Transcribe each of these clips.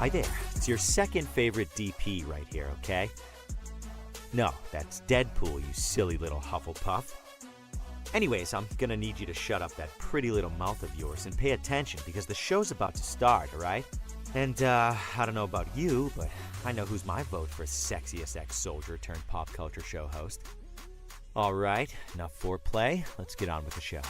Hi there. It's your second favorite DP right here, okay? No, that's Deadpool, you silly little Hufflepuff. Anyways, I'm gonna need you to shut up that pretty little mouth of yours and pay attention because the show's about to start, alright? And, I don't know about you, but I know who's my vote for sexiest ex-soldier turned pop culture show host. Alright, enough foreplay. Let's get on with the show.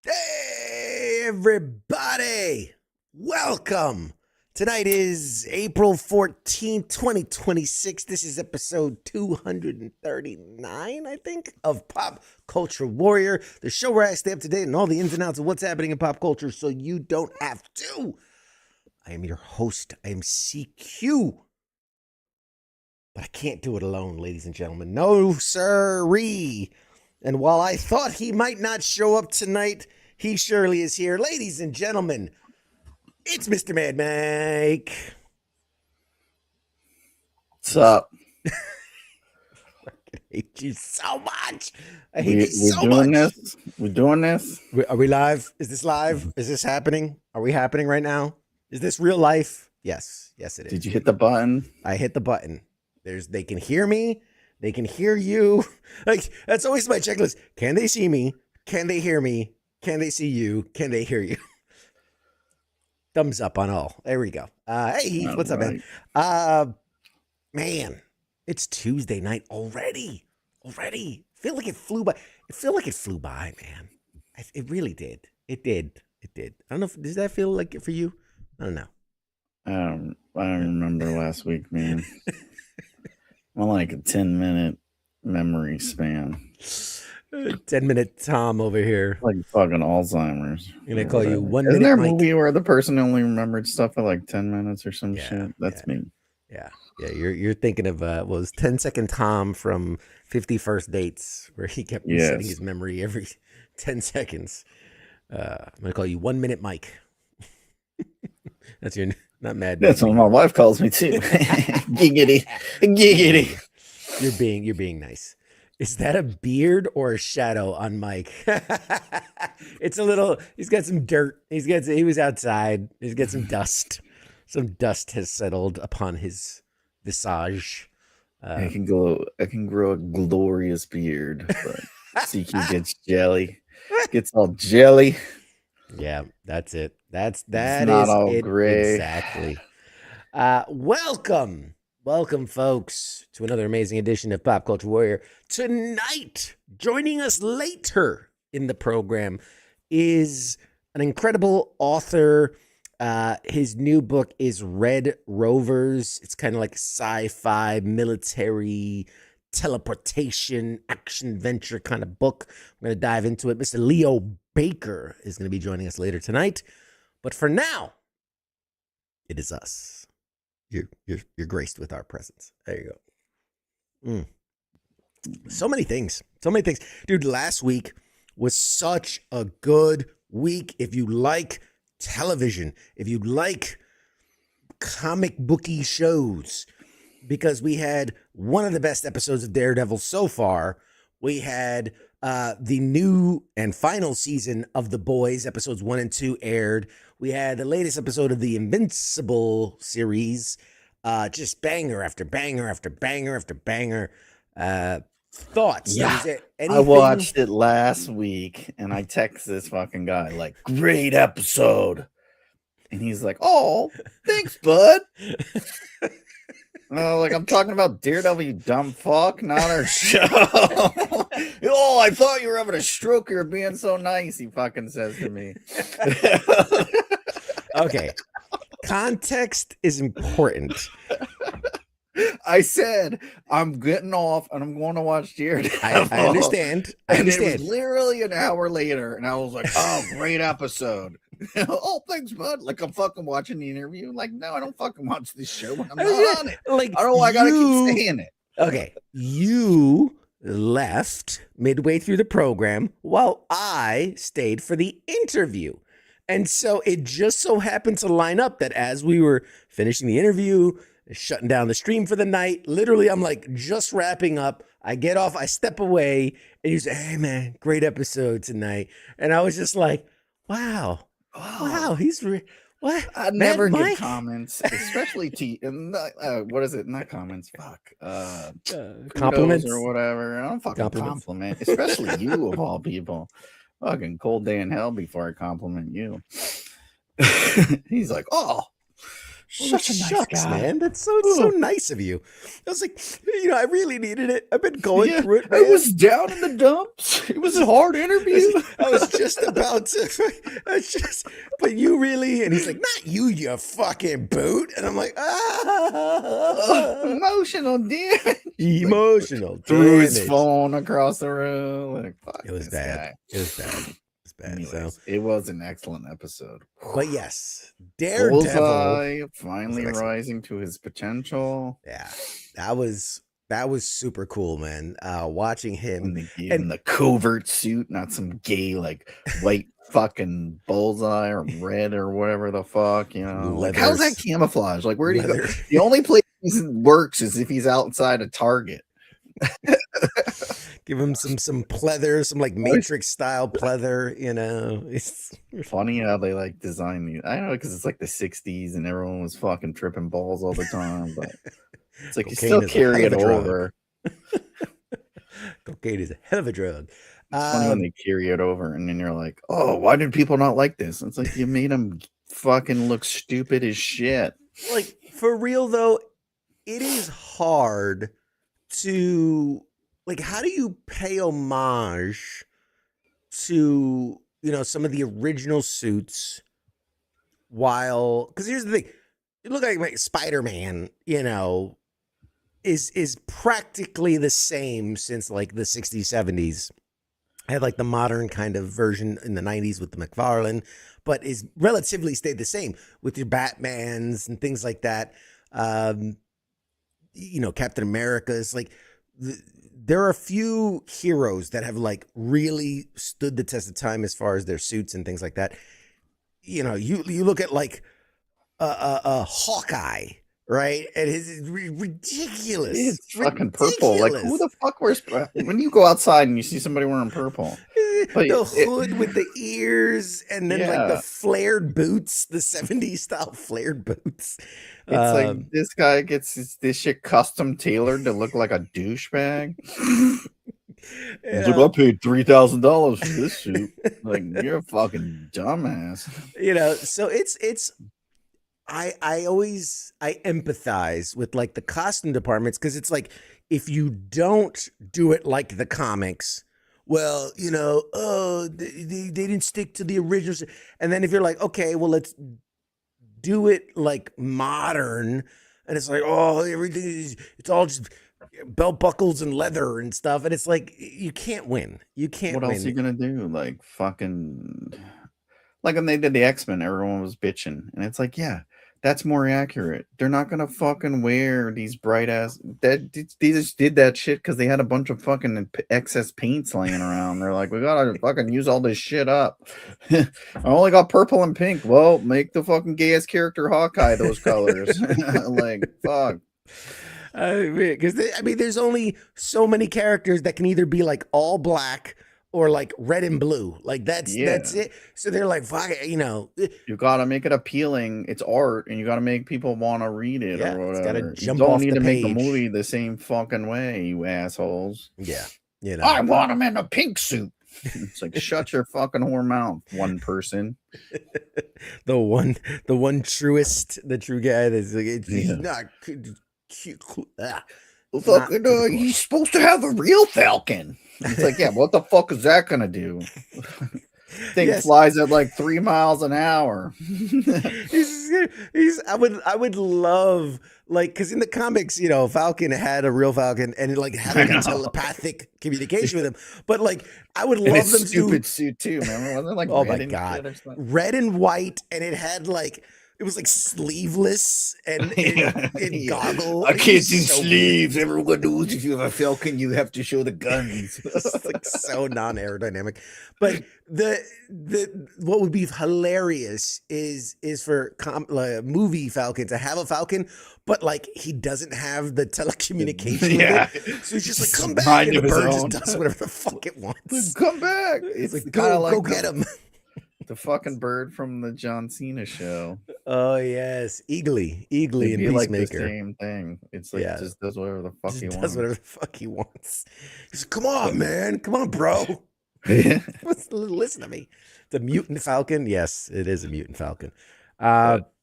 Hey, everybody! Welcome! Tonight is April 14th, 2026. This is episode 239, I think, of Pop Culture Warrior, the show where I stay up to date on all the ins and outs of what's happening in pop culture so you don't have to. I am your host. I am CQ. But I can't do it alone, ladies and gentlemen. No, sirree. And while I thought he might not show up tonight, he surely is here. Ladies and gentlemen, it's Mr. Mad Mike. What's up? I hate you so much. I hate you so doing much. This? We're doing this? Are we live? Is this live? Is this happening? Are we happening right now? Is this real life? Yes. Yes, it is. Did you hit the button? I hit the button. They can hear me. They can hear you. Like, that's always my checklist. Can they see me? Can they hear me? Can they see you? Can they hear you? Thumbs up on all. There we go. Hey, Heath, what's up, man? Man, it's Tuesday night already. Feel like it flew by. Man. It really did. It did. I don't know. Does that feel like it for you? I don't know. I don't remember last week, man. I'm like a 10-minute memory span. 10-minute Tom over here. Like fucking Alzheimer's. I'm gonna call you 1 Isn't minute. there a Mike? movie where the person only remembered stuff for like 10 minutes or some shit? That's me. Yeah. You're thinking of was 10-second Tom from 50 First Dates, where he kept resetting his memory every 10 seconds. I'm gonna call you 1 minute Mike. That's your not mad. That's what my wife calls me too. Giggity. You're being nice. Is that a beard or a shadow on Mike? It's a little. He's got some dirt. He was outside. He's got some dust. Some dust has settled upon his visage. I can grow a glorious beard, but CQ gets all jelly. Yeah, that's it. That it's not is all it gray. Exactly. Welcome, folks, to another amazing edition of Pop Culture Warrior. Tonight, joining us later in the program is an incredible author. His new book is Red Rovers. It's kind of like sci-fi, military, teleportation, action-adventure kind of book. I'm going to dive into it. Mr. Leo Baker is going to be joining us later tonight. But for now, it is us. You're graced with our presence. There you go. So many things. Dude, last week was such a good week. If you like television, if you like comic booky shows, because we had one of the best episodes of Daredevil so far. We had the new and final season of The Boys, episodes 1 and 2 aired. We had the latest episode of the Invincible series. Just banger after banger after banger after banger. Thoughts? Yeah, anything? I watched it last week, and I text this fucking guy like, "Great episode," and he's like, "Oh, thanks, bud." Like, I'm talking about Daredevil, you dumb fuck, not our show. Oh, I thought you were having a stroke. You're being so nice, he fucking says to me. Okay. Context is important. I said, I'm getting off and I'm going to watch Daredevil. I understand. And it was literally an hour later, and I was like, oh, great episode. Oh, thanks, bud. Like, I'm fucking watching the interview. Like, no, I don't fucking watch this show when I'm not on it. Like, I don't know why I gotta keep saying it. Okay, you left midway through the program while I stayed for the interview. And so it just so happened to line up that as we were finishing the interview, shutting down the stream for the night, literally, I'm like just wrapping up. I get off, I step away, and you say, hey, man, great episode tonight. And I was just like, wow, he's what? I never get comments, especially what is it? Not comments. Fuck. Compliments or whatever. I don't fucking compliment, especially you of all people. Fucking cold day in hell before I compliment you. He's like, oh, such a nice guy, man. That's so nice of you. I was like, I really needed it. I've been going through it, man. I was down in the dumps. It was a hard interview. I was just about to. But you really? And he's like, not you, you fucking boot. And I'm like, emotional damage. Emotional. Threw his phone across the room. Like, fuck, it was bad. Guy. It was bad. Anyways, so it was an excellent episode. But yes, Daredevil finally rising to his potential. Yeah, that was super cool, man. Watching him in the covert suit, not some gay like white fucking bullseye or red or whatever the fuck, you know. Like, how's that camouflage? Like, where do you go? The only place it works is if he's outside a Target. Give him some pleather, some like Matrix style pleather, you know. It's funny how they like design these. I don't know, because it's like the 60s and everyone was fucking tripping balls all the time, but it's like you still carry it over. Cocaine is a hell of a drug. It's funny when they carry it over and then you're like, oh, why did people not like this? It's like you made them fucking look stupid as shit. Like, for real though, it is hard to, like, how do you pay homage to, you know, some of the original suits while, because here's the thing, you look like Spider-Man, you know, is practically the same since like the 60s, 70s. I had like the modern kind of version in the 90s with the McFarlane, but is relatively stayed the same with your Batmans and things like that. You know, Captain America is like, there are a few heroes that have like really stood the test of time as far as their suits and things like that. You know, you look at like Hawkeye, right? And it's ridiculous. It's fucking purple. Like, who the fuck wears, when you go outside and you see somebody wearing purple? But the hood with the ears and then like the flared boots, the 70s style flared boots. It's like this guy gets this shit custom tailored to look like a douchebag. He's like, I paid $3,000 for this suit. Like, you're a fucking dumbass. You know, so it's I empathize with like the costume departments, because it's like, if you don't do it like the comics, well, you know, oh, they didn't stick to the originals. And then if you're like, okay, well, let's do it like modern, and it's like, oh, everything is, it's all just belt buckles and leather and stuff, and it's like, you can't win. You can't. What win. else are you gonna do? Like, fucking, like when they did the X-Men, everyone was bitching, and it's like, yeah, that's more accurate. They're not gonna fucking wear these bright ass. They just did that shit because they had a bunch of fucking excess paints laying around. They're like, we gotta fucking use all this shit up. I only got purple and pink. Well, make the fucking gayest character Hawkeye those colors. Like, fuck. Because I mean, there's only so many characters that can either be like all black or like red and blue. Like that's it. So they're like, fuck it, you know. You gotta make it appealing. It's art, and you gotta make people want to read it or whatever. It's gotta jump you don't off need the to page. make the movie the same fucking way, you assholes. Yeah, you know. I want him in a pink suit. It's like, shut your fucking whore mouth, one person. the one truest, the true guy that's like, he's not cute. Fucking, he's supposed to have a real Falcon. It's like, yeah, what the fuck is that gonna do? Thing flies at like 3 miles an hour. I would love, like, because in the comics, you know, Falcon had a real Falcon and it like had like a telepathic communication with him. But like, I would love them to stupid suit too. Remember, wasn't it like, oh my god, red and white, and it had like, it was like sleeveless and goggles. I can't do sleeves. Weird. Everyone knows if you have a Falcon, you have to show the guns. It's like so non-aerodynamic. But the what would be hilarious is for movie Falcon to have a Falcon, but like he doesn't have the telecommunication. Yeah. So he's just like, come back, and the bird just does whatever the fuck it wants. Come back. It's like, go get him. The fucking bird from the John Cena show. Oh yes, Eagly and Peacemaker. Like the same thing. It's like, just does whatever the fuck he wants. Does whatever the fuck he wants. He's like, come on, man, come on, bro. Listen to me. The mutant Falcon. Yes, it is a mutant Falcon.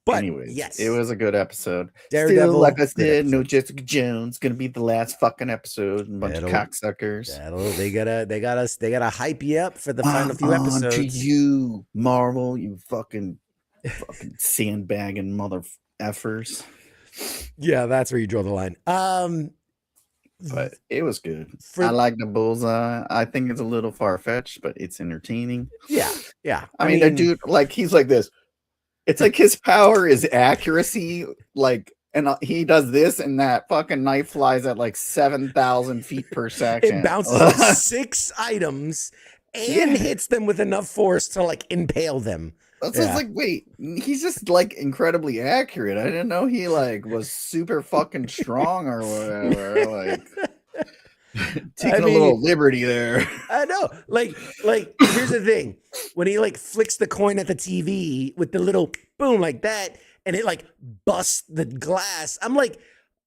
But anyways, yes, it was a good episode. Daredevil, still, like I said, no Jessica Jones. Gonna be the last fucking episode. And a bunch of cocksuckers. They gotta hype you up for the final few episodes. To you, Marvel, you fucking sandbagging mother effers. Yeah, that's where you draw the line. But it was good. I like the bullseye. I think it's a little far fetched, but it's entertaining. Yeah. I mean, the dude, like, he's like this. It's like his power is accuracy, like, and he does this, and that fucking knife flies at like 7,000 feet per second. It bounces like 6 items, and hits them with enough force to like impale them. That's just like, wait, he's just like incredibly accurate. I didn't know he like was super fucking strong or whatever. Like taking a little liberty there. I know. Like here's the thing. When he like flicks the coin at the TV with the little boom like that, and it like busts the glass, I'm like,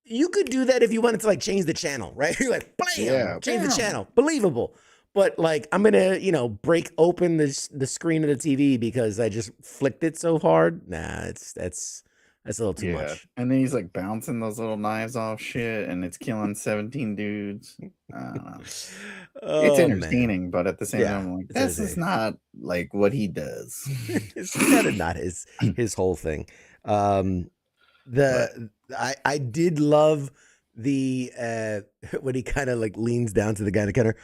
you could do that if you wanted to like change the channel, right? You're like, bam, change the channel. Believable. But like, I'm gonna, break open the screen of the TV because I just flicked it so hard. Nah, that's a little too much. And then he's like bouncing those little knives off shit, and it's killing 17 dudes. I don't know. It's entertaining, but at the same time, I'm like, this is not like what he does. It's kind of not his whole thing. I did love the when he kind of like leans down to the guy in the counter.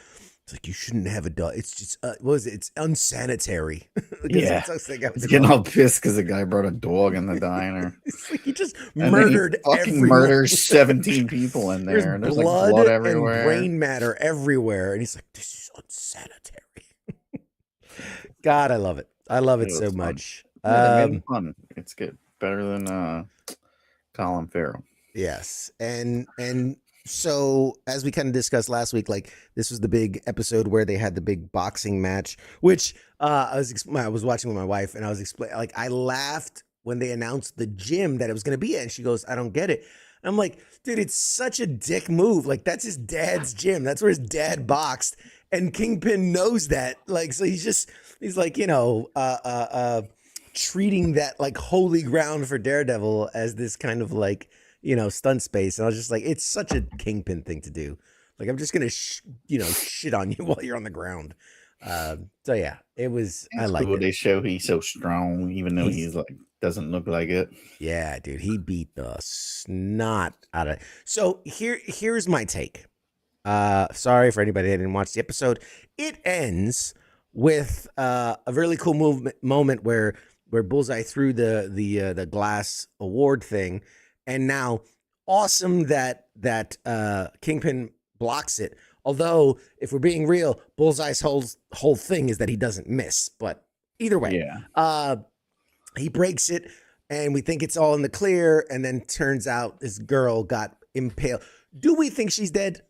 It's like, you shouldn't have a dog. It's just what was it? It's unsanitary. He's getting all pissed because the guy brought a dog in the diner. It's like he just murdered murders 17 people in there. There's blood, like blood everywhere and brain matter everywhere, and he's like, this is unsanitary. God, I love it. I love it so much. Fun. It's good. Better than Colin Farrell. Yes, and so as we kind of discussed last week, like this was the big episode where they had the big boxing match, which I was watching with my wife, and I was explaining, like, I laughed when they announced the gym that it was going to be at, and she goes, I don't get it. And I'm like, dude, it's such a dick move. Like, that's his dad's gym. That's where his dad boxed, and Kingpin knows that. Like, so he's like, treating that like holy ground for Daredevil as this kind of like, stunt space. And I was just like, it's such a Kingpin thing to do. Like, I'm just going to, shit on you while you're on the ground. So yeah, it was, I like it. They show he's so strong, even though he's like, doesn't look like it. Yeah, dude, he beat the snot out of it. So here's my take. Sorry for anybody that didn't watch the episode. It ends with a really cool moment where Bullseye threw the glass award thing. And now, awesome that Kingpin blocks it. Although, if we're being real, Bullseye's whole thing is that he doesn't miss. But either way, he breaks it, and we think it's all in the clear. And then turns out this girl got impaled. Do we think she's dead?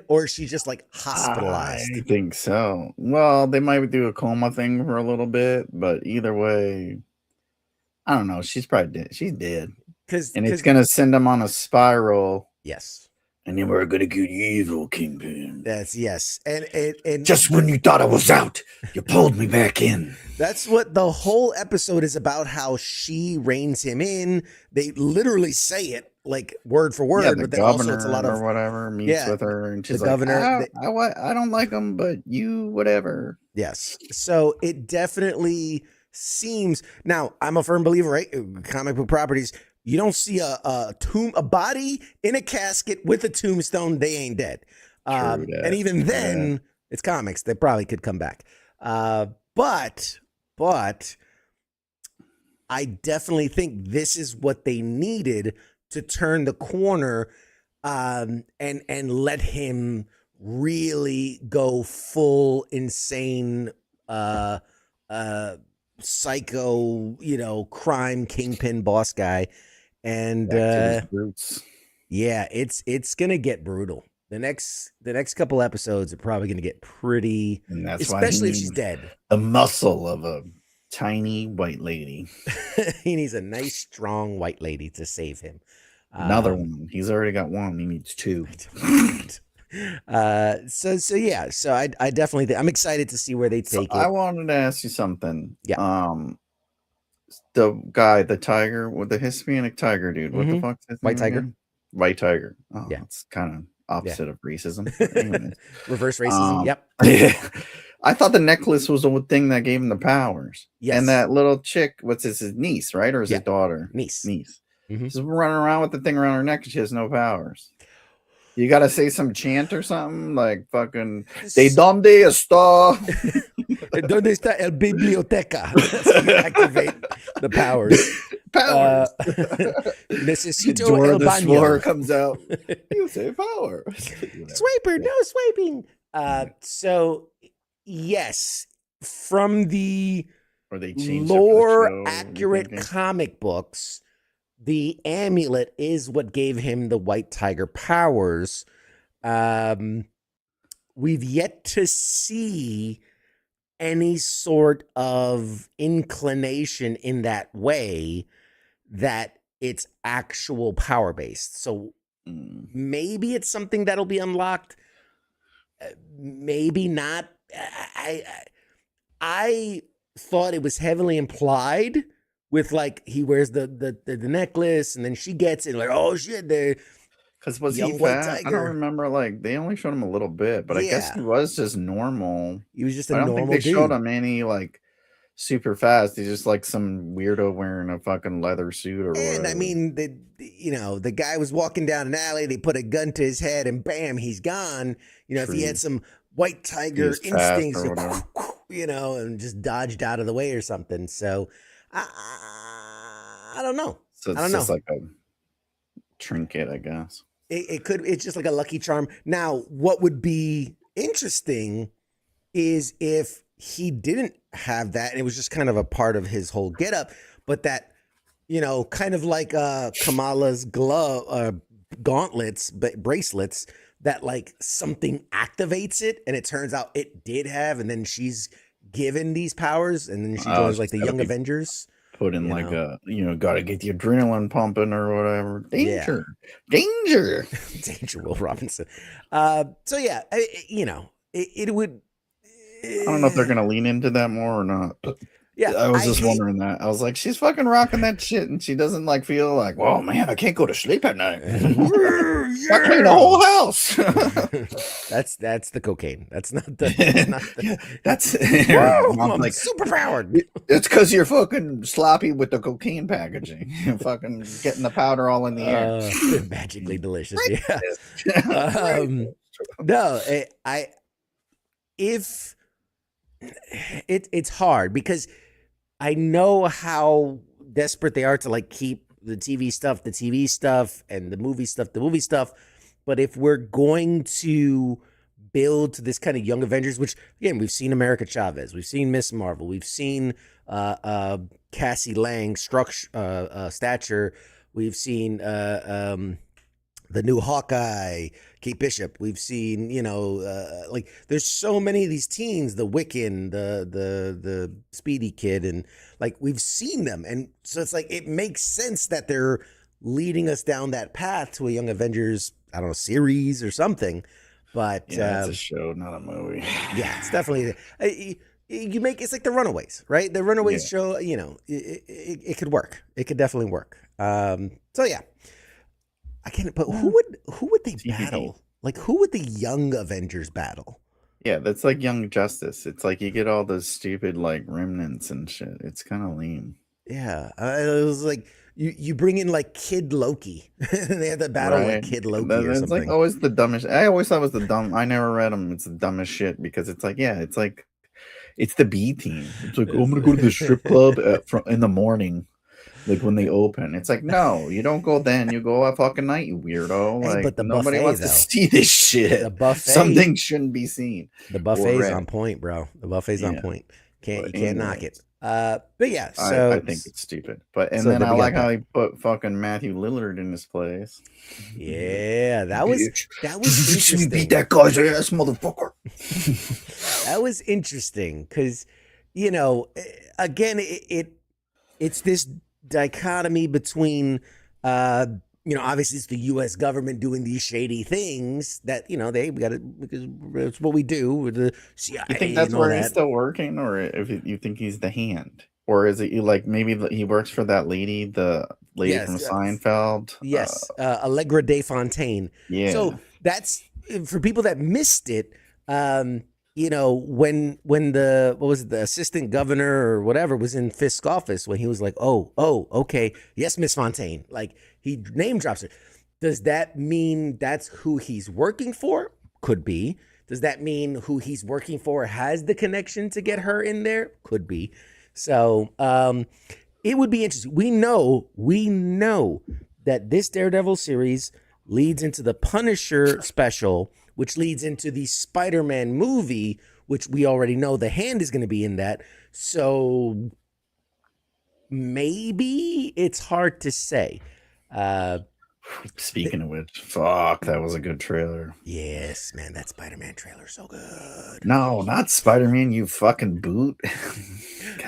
Or is she just like hospitalized? I think so. Well, they might do a coma thing for a little bit, but either way, I don't know. She's probably dead. She's dead. And it's going to send them on a spiral. Yes. And then we're going to get evil, Kingpin. Yes. And just when you thought I was out, you pulled me back in. That's what the whole episode is about, how she reins him in. They literally say it like word for word. The but then governor also it's a lot of or whatever meets with her. And she's the like, governor, I don't like him, but you, whatever. Yes. So it definitely seems. Now, I'm a firm believer, right? Comic book properties. You don't see a body in a casket with a tombstone, they ain't dead. And even then, it's comics. They probably could come back. But I definitely think this is what they needed to turn the corner and let him really go full insane psycho, crime Kingpin boss guy. And it's gonna get brutal. The next couple episodes are probably gonna get pretty, and that's especially if she's dead. The muscle of a tiny white lady. He needs a nice strong white lady to save him. Another one. He's already got one. He needs two. So I definitely think I'm excited to see where they take it. I wanted to ask you something. Yeah. The guy, the tiger, with the Hispanic tiger dude. What the fuck's his White name tiger. Again? White tiger. Oh, yeah. It's kind of opposite of racism. Reverse racism. Yep. I thought the necklace was the thing that gave him the powers. Yes. And that little chick, what's his niece, right? Or is it daughter? Niece. Mm-hmm. She's running around with the thing around her neck and she has no powers. You gotta say some chant or something like fucking ¿De dónde está? ¿Dónde está el biblioteca? Activate the powers. Necesito el baño. The floor comes out. You say power. Swiper, no swiping. So Yes, from the Or they changed it for the lore show? accurate comic books, the amulet is what gave him the white tiger powers. We've yet to see any sort of inclination in that way that it's actual power based. So maybe it's something that'll be unlocked. Maybe not. I thought it was heavily implied with like he wears the necklace and then she gets it like, oh shit, the Because was he young white fat? I don't tiger. remember. Like they only showed him a little bit, but I guess Yeah, he was just normal. he was just a I don't think normal they showed dude. him any like super fast. He's just like some weirdo wearing a fucking leather suit or And I whatever. mean, the guy was walking down an alley. They put a gun to his head, and bam, he's gone. If he had some white He tiger was fast instincts, or whatever. and just dodged out of the way or something. So, I don't know. So I it's don't just know. like a trinket, I guess. It's just like a lucky charm. Now, what would be interesting is if he didn't have that, and it was just kind of a part of his whole getup, but that, kind of like Kamala's gauntlets, but bracelets, that like something activates it, and it turns out it did have, and then she's given these powers, and then she joins like the Young Avengers. Put in like a, got to get the adrenaline pumping or whatever. Danger. Danger, Will Robinson. So yeah, it would. I don't know if they're gonna lean into that more or not. Yeah, I was just wondering that. I was like, she's fucking rocking that shit, and she doesn't like feel like, whoa, man, I can't go to sleep at night. I clean the whole house. That's the cocaine. That's not the. That's Whoa, I'm like super powered. It's because you're fucking sloppy with the cocaine packaging. You're fucking getting the powder all in the air. Magically delicious. Yeah. No, if it's hard because I know how desperate they are to like keep the TV stuff, and the movie stuff. But if we're going to build to this kind of Young Avengers, which again, we've seen America Chavez, we've seen Miss Marvel, we've seen Cassie Lang, Stature, we've seen the new Hawkeye, Kate Bishop. We've seen, like there's so many of these teens, the Wiccan, the Speedy Kid, and like we've seen them, and so it's like it makes sense that they're leading us down that path to a Young Avengers, I don't know, series or something. But it's a show, not a movie. Yeah, it's definitely. It's like the Runaways, right? The Runaways show, it could work. It could definitely work. So yeah. I can't. But who would they battle? Like, who would the Young Avengers battle? Yeah, that's like Young Justice. It's like you get all those stupid like remnants and shit. It's kind of lame. Yeah, it was like you bring in like Kid Loki. They have to battle like Kid Loki or something. It's like always the dumbest. I always thought it was the dumb. I never read them. It's the dumbest shit because it's like it's the B team. It's like, oh, I'm gonna go to the strip club in the morning. Like when they open, it's like, no, you don't go then. You go at fucking night, you weirdo. Hey, like but the nobody buffet, wants to see this shit. The buffet, something shouldn't be seen. The buffet's on point, bro. The buffet's on point. You can't knock it. But yeah, so I think it's stupid. But then I like how he put fucking Matthew Lillard in his place. Yeah, that was interesting. Beat that guy's ass, motherfucker. That was interesting because, again, it's this dichotomy between obviously it's the U.S. government doing these shady things that they got to, because it's what we do with the CIA. You think that's where he's still working, or if you think he's the hand, or is it like maybe he works for that lady, the lady from Seinfeld? Yes, Allegra De Fontaine. Yeah. So that's for people that missed it. When the assistant governor or whatever was in Fisk's office, when he was like, oh, okay, yes, Miss Fontaine, like he name drops her. Does that mean that's who he's working for? Could be. Does that mean who he's working for has the connection to get her in there? Could be. So it would be interesting. We know that this Daredevil series leads into the Punisher special, which leads into the Spider-Man movie, which we already know the hand is going to be in that. So maybe it's hard to say. Speaking of which, fuck, that was a good trailer. Yes, man, that Spider-Man trailer so good. No, not Spider-Man, you fucking boot.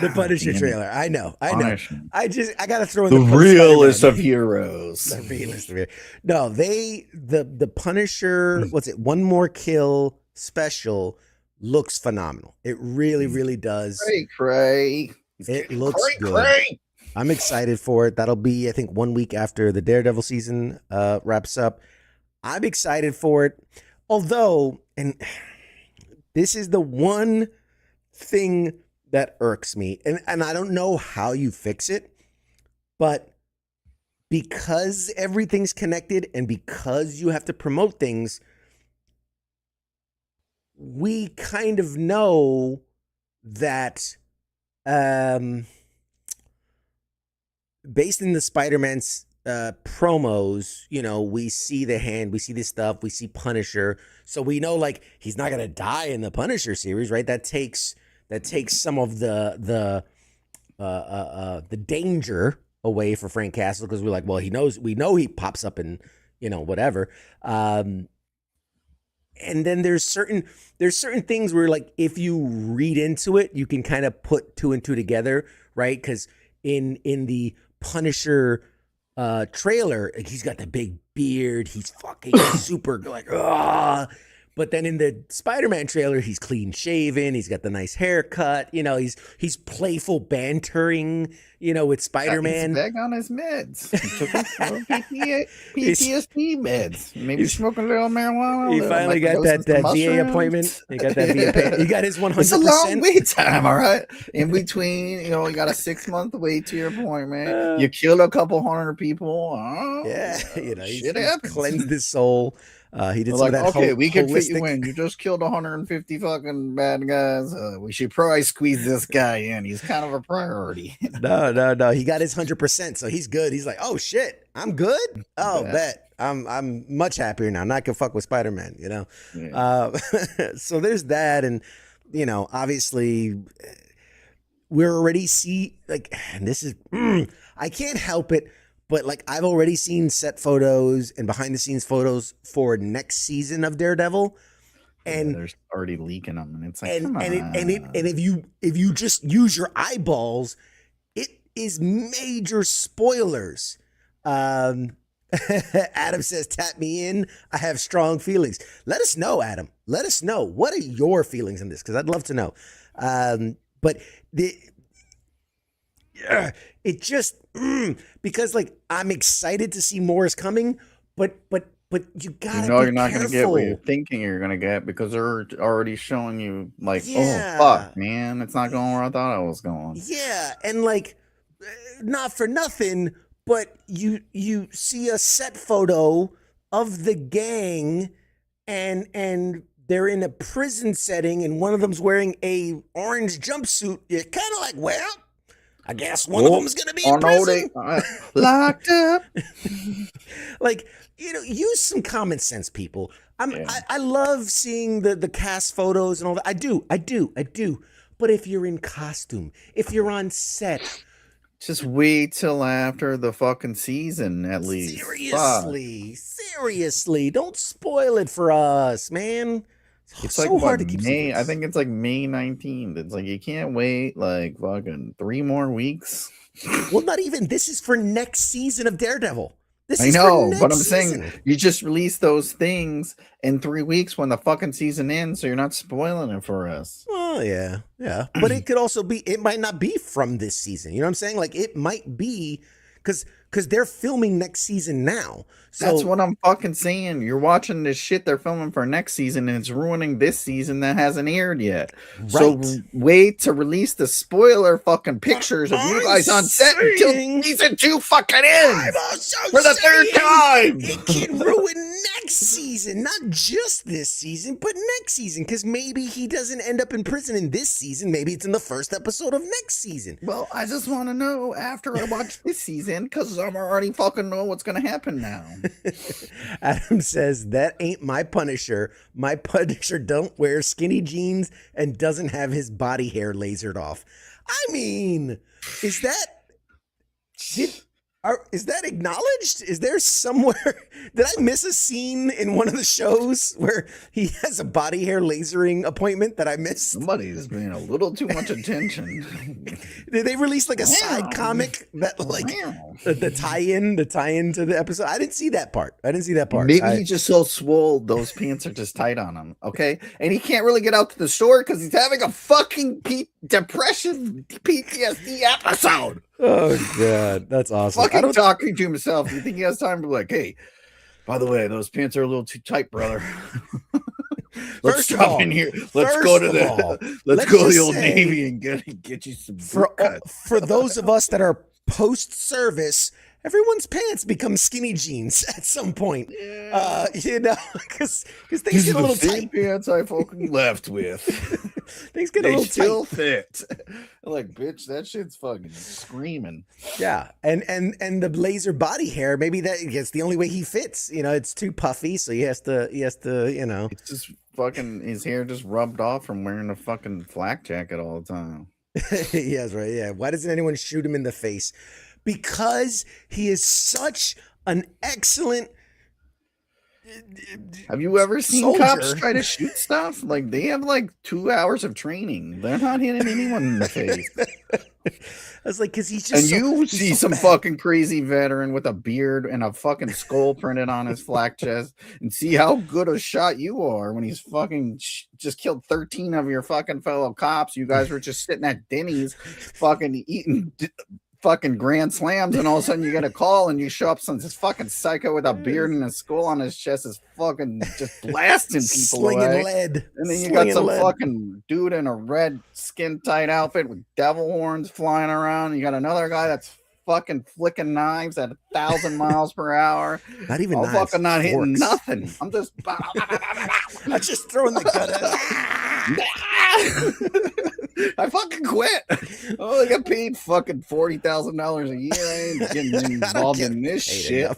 The Punisher trailer. I know. Punisher. I gotta throw in The the realest of heroes. The realest of heroes. No, the Punisher, what's it? One More Kill special looks phenomenal. It really, really does. Cray. It looks good. I'm excited for it. That'll be, I think, 1 week after the Daredevil season wraps up. I'm excited for it. Although, and this is the one thing that irks me, and I don't know how you fix it, but because everything's connected and because you have to promote things, we kind of know that based in the Spider-Man's promos, you know, we see the hand, we see this stuff, we see Punisher, so we know like he's not gonna die in the Punisher series, right? That takes some of the danger away for Frank Castle, because we're like, well, we know he pops up in, you know, whatever. And then there's certain things where like if you read into it, you can kind of put two and two together, right? Because in the Punisher trailer, like, he's got the big beard, he's fucking super like, ah. But then in the Spider-Man trailer, he's clean shaven, he's got the nice haircut, you know, he's playful bantering, you know, with Spider-Man. He's back on his meds. He took his PTSD meds. Maybe smoking a little marijuana. He finally got that VA appointment. He got that VA. He got his 100%. It's a long wait time, all right? In between, you know, you got a 6-month wait to your appointment. You killed a couple hundred people. Yeah, you know, he's happens. cleansed his soul. He did some like, of that. Okay, we can fit holistic... you in. You just killed 150 fucking bad guys. We should probably squeeze this guy in. He's kind of a priority. No. He got his 100%, so he's good. He's like, oh shit, I'm good. Oh, bet. I'm much happier now. Not gonna fuck with Spider-Man, you know. Yeah. So there's that, and you know, obviously, we're already and this is I can't help it. But like I've already seen set photos and behind the scenes photos for next season of Daredevil, and they're already leaking them, and it's like, and if you just use your eyeballs, it is major spoilers. Adam says, "Tap me in. I have strong feelings." Let us know, Adam. Let us know, what are your feelings in this, because I'd love to know. But it just because like I'm excited to see more is coming, but you gotta you're not gonna get what you're thinking you're gonna get, because they're already showing you like, oh fuck, man, it's not going where I thought it was going. Yeah, and like, not for nothing, but you see a set photo of the gang, and they're in a prison setting, and one of them's wearing a orange jumpsuit. You're kind of like, well, I guess one of them's going to be in prison. Locked up. Like, you know, use some common sense, people. I love seeing the cast photos and all that. I do. But if you're in costume, if you're on set, just wait till after the fucking season, at least. Seriously, don't spoil it for us, man. It's so like hard to keep May. I think it's like May 19th. It's like you can't wait like fucking 3 more weeks. Well, not even. This is for next season of Daredevil. I know, but I'm saying you just release those things in 3 weeks when the fucking season ends, so you're not spoiling it for us. Oh yeah. But it could also be. It might not be from this season. You know what I'm saying? Like it might be because they're filming next season now. So that's what I'm fucking saying. You're watching this shit they're filming for next season, and it's ruining this season that hasn't aired yet. Right. So wait to release the spoiler fucking pictures of you guys on set until season 2 fucking ends for the 3rd time. It can ruin next season, not just this season, but next season. Because maybe he doesn't end up in prison in this season. Maybe it's in the first episode of next season. Well, I just want to know after I watch this season, because I'm already fucking know what's gonna happen now. Adam says, that ain't my Punisher. My Punisher don't wear skinny jeans and doesn't have his body hair lasered off. I mean, is that is that acknowledged? Is there somewhere, did I miss a scene in one of the shows where he has a body hair lasering appointment that I missed? Somebody's paying a little too much attention. Did they release like a side comic that like the tie-in to the episode? I didn't see that part. Maybe he's just so swole, those pants are just tight on him. Okay. And he can't really get out to the store because he's having a fucking depression PTSD episode. Oh God, that's awesome. Fucking talking to himself. You think he has time to be like, hey, by the way, those pants are a little too tight, brother. Let's stop in here. Let's go to the Old Navy and get you some for those of us that are post-service. Everyone's pants become skinny jeans at some point, because things get a little tight. Pants I fucking left with. Things get a little still tight. Fit. Like, bitch, that shit's fucking screaming. Yeah, and the laser body hair, maybe that's the only way he fits. It's too puffy, so he has to. It's just fucking his hair just rubbed off from wearing a fucking flak jacket all the time. Yes, right. Yeah. Why doesn't anyone shoot him in the face? Because he is such an excellent. Have you ever seen soldier. Cops try to shoot stuff? Like, they have like 2 hours of training. They're not hitting anyone in the face. I was like, because he's just. And you see some fucking crazy veteran with a beard and a fucking skull printed on his flak chest, and see how good a shot you are when he's fucking just killed 13 of your fucking fellow cops. You guys were just sitting at Denny's, fucking eating fucking grand slams, and all of a sudden you get a call and you show up, some this fucking psycho with a beard and a skull on his chest is fucking just blasting people slinging away. lead, and then you got some fucking dude in a red skin tight outfit with devil horns flying around. You got another guy that's fucking flicking knives at 1,000 miles per hour. Not even I'm knives, fucking not forks. hitting nothing. I'm just I'm just throwing the gun. I fucking quit. Oh, I got paid fucking $40,000 a year. I ain't getting involved in this shit.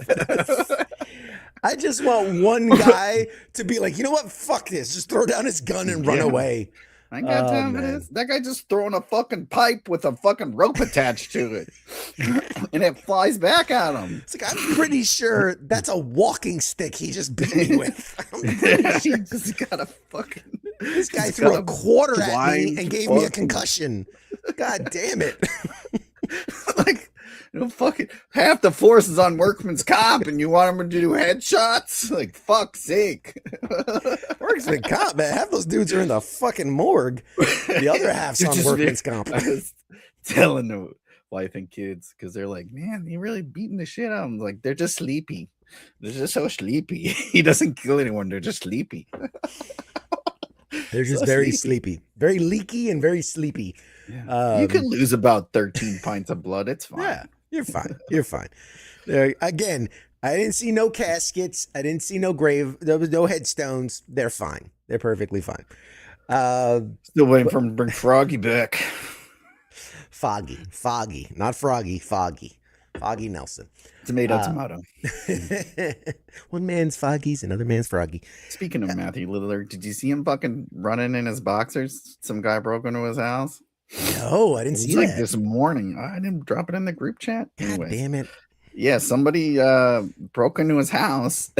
I just want one guy to be like, you know what? Fuck this. Just throw down his gun and run away. I ain't got time for this. That guy just throwing a fucking pipe with a fucking rope attached to it. And it flies back at him. It's like, I'm pretty sure that's a walking stick he just beat me with. He just got a fucking. This guy threw a quarter at me and gave me a concussion. God damn it. Like, fucking half the force is on workman's comp and you want him to do headshots? Like, fuck's sake. Workman's comp, man. Half those dudes are in the fucking morgue. The other half's on workman's comp. I was telling the wife and kids, because they're like, man, he really beating the shit out of them. Like, they're just sleepy. They're just so sleepy. He doesn't kill anyone. They're just sleepy. They're just so very sleepy. Very leaky and very sleepy. Yeah. You could lose about 13 pints of blood. It's fine. Yeah, you're fine. You're fine. Again, I didn't see no caskets. I didn't see no grave. There was no headstones. They're fine. They're perfectly fine. Still waiting for him to bring Froggy back. Foggy, not Froggy, Foggy Nelson. Tomato. One man's Foggy's, another man's Froggy. Speaking of Matthew Lillard, did you see him fucking running in his boxers? Some guy broke into his house. No, I didn't see that. Like this morning. I didn't drop it in the group chat. God damn it. Yeah, somebody broke into his house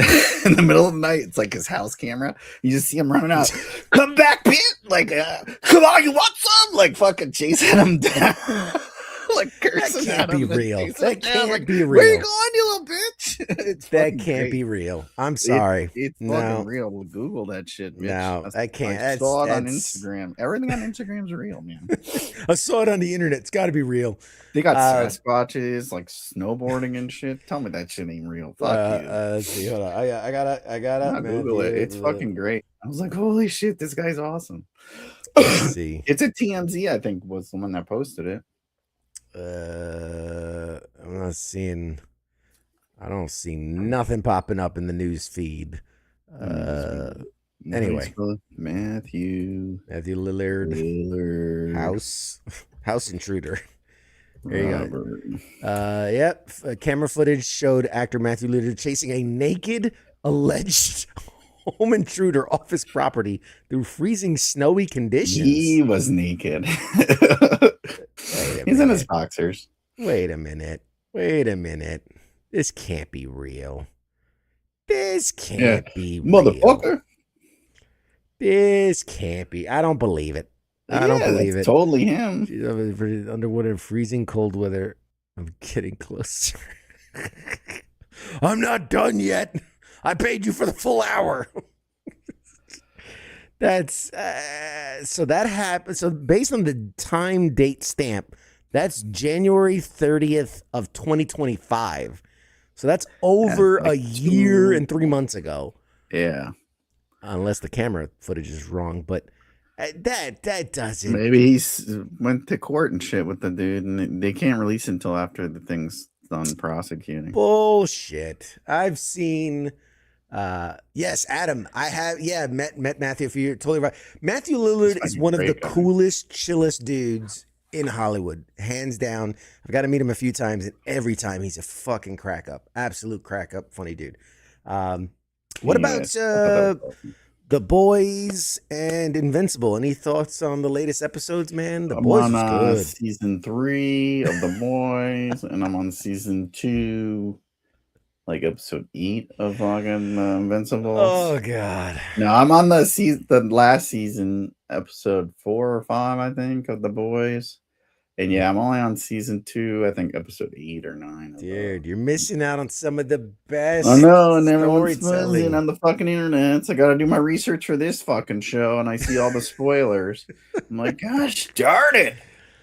in the middle of the night. It's like his house camera. You just see him running out. Come back, bitch! Like, come on, you want some? Like, fucking chasing him down. Like, cursing that can't be real. That can't be real. Where you going, you little bitch? That can't be real. I'm sorry. It's fucking real. Google that shit, bitch. No, I can't. I saw it on Instagram. Everything on Instagram's real, man. I saw it on the internet. It's got to be real. They got Sasquatches, like snowboarding and shit. Tell me that shit ain't real. Fuck you. Let's see. Hold on. I gotta Google it. It's fucking great. I was like, holy shit, this guy's awesome. Let's see. It's a TMZ, I think, was the one that posted it. I'm not seeing. I don't see nothing popping up in the news feed. Anyway, Matthew Lillard. House intruder. There you go. Yep. Camera footage showed actor Matthew Lillard chasing a naked alleged home intruder off his property through freezing snowy conditions. He was naked. He's in his boxers. Wait a minute. This can't be real. This can't be real. Motherfucker. This can't be. I don't believe it. I don't believe it. Totally him. Underwater in freezing cold weather. I'm getting closer. I'm not done yet. I paid you for the full hour. That's so that happened. So based on the time date stamp, that's January 30th of 2025. So that's over a year and 3 months ago. Yeah. Unless the camera footage is wrong, but that doesn't. Maybe he's went to court and shit with the dude, and they can't release it until after the thing's done prosecuting. Bullshit. I've seen. Yes, Adam. I have. Yeah, met Matthew a few years. Totally right. Matthew Lillard is one of the coolest, chillest dudes in Hollywood, hands down. I've got to meet him a few times, and every time he's a fucking crack up, absolute crack up, funny dude. What about The Boys and Invincible? Any thoughts on the latest episodes, man? The Boys was good. Season 3 of The Boys, and I'm on season 2, like episode 8 of fucking Invincible. Oh god. No, I'm on the last season, episode 4 or 5, I think, of The Boys. And yeah, I'm only on season 2, I think episode 8 or 9. Dude, you're missing out on some of the best. I know, and everyone's buzzing on the fucking internet. So I got to do my research for this fucking show, and I see all the spoilers. I'm like, gosh darn it.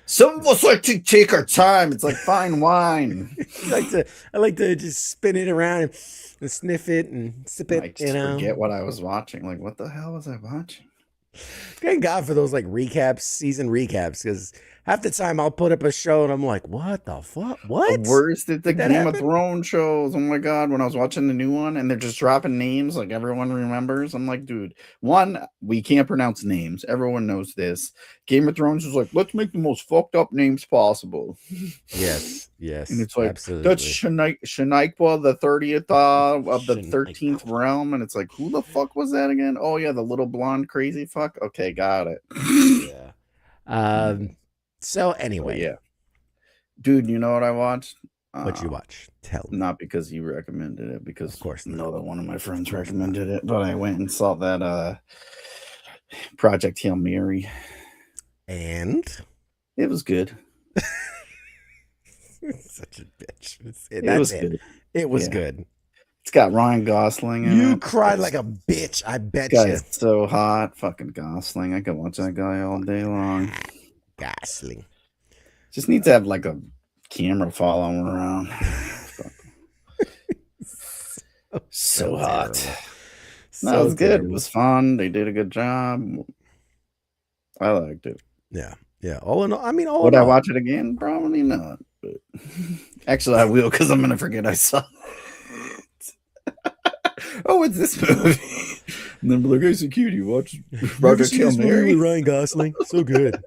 Some of us like to take our time. It's like fine wine. I like to just spin it around and sniff it and sip it. I just forget what I was watching. Like, what the hell was I watching? Thank God for those like recaps, season recaps, because half the time I'll put up a show and I'm like, what the fuck? What? The worst at the Game of Thrones shows. Oh my God. When I was watching the new one and they're just dropping names like everyone remembers. I'm like, dude, one, we can't pronounce names. Everyone knows this. Game of Thrones was like, let's make the most fucked up names possible. Yes. And it's like, absolutely. That's Shanaikwa, the 30th of the 13th realm. And it's like, who the fuck was that again? Oh yeah, the little blonde crazy fuck. Okay, got it. Yeah. So anyway, yeah, dude, you know what I watched? What you watch? Tell me. Not because you recommended it, because of course another one of my friends recommended it, but I went and saw that Project Hail Mary, and it was good. Such a bitch. It was good. It was good. It's got Ryan Gosling in it. You cried like a bitch. I bet you. Guy's so hot, fucking Gosling. I could watch that guy all day long. Gosling. Just needs to have like a camera following him around. so hot. No, it was good. It was fun. They did a good job. I liked it. Yeah. All in all, I mean, would I watch it again? Probably not. But actually, I will, because I'm gonna forget I saw it. Oh, what's this movie? And then be like, hey, so cute. You watch Project Hail Mary with Ryan Gosling? So good.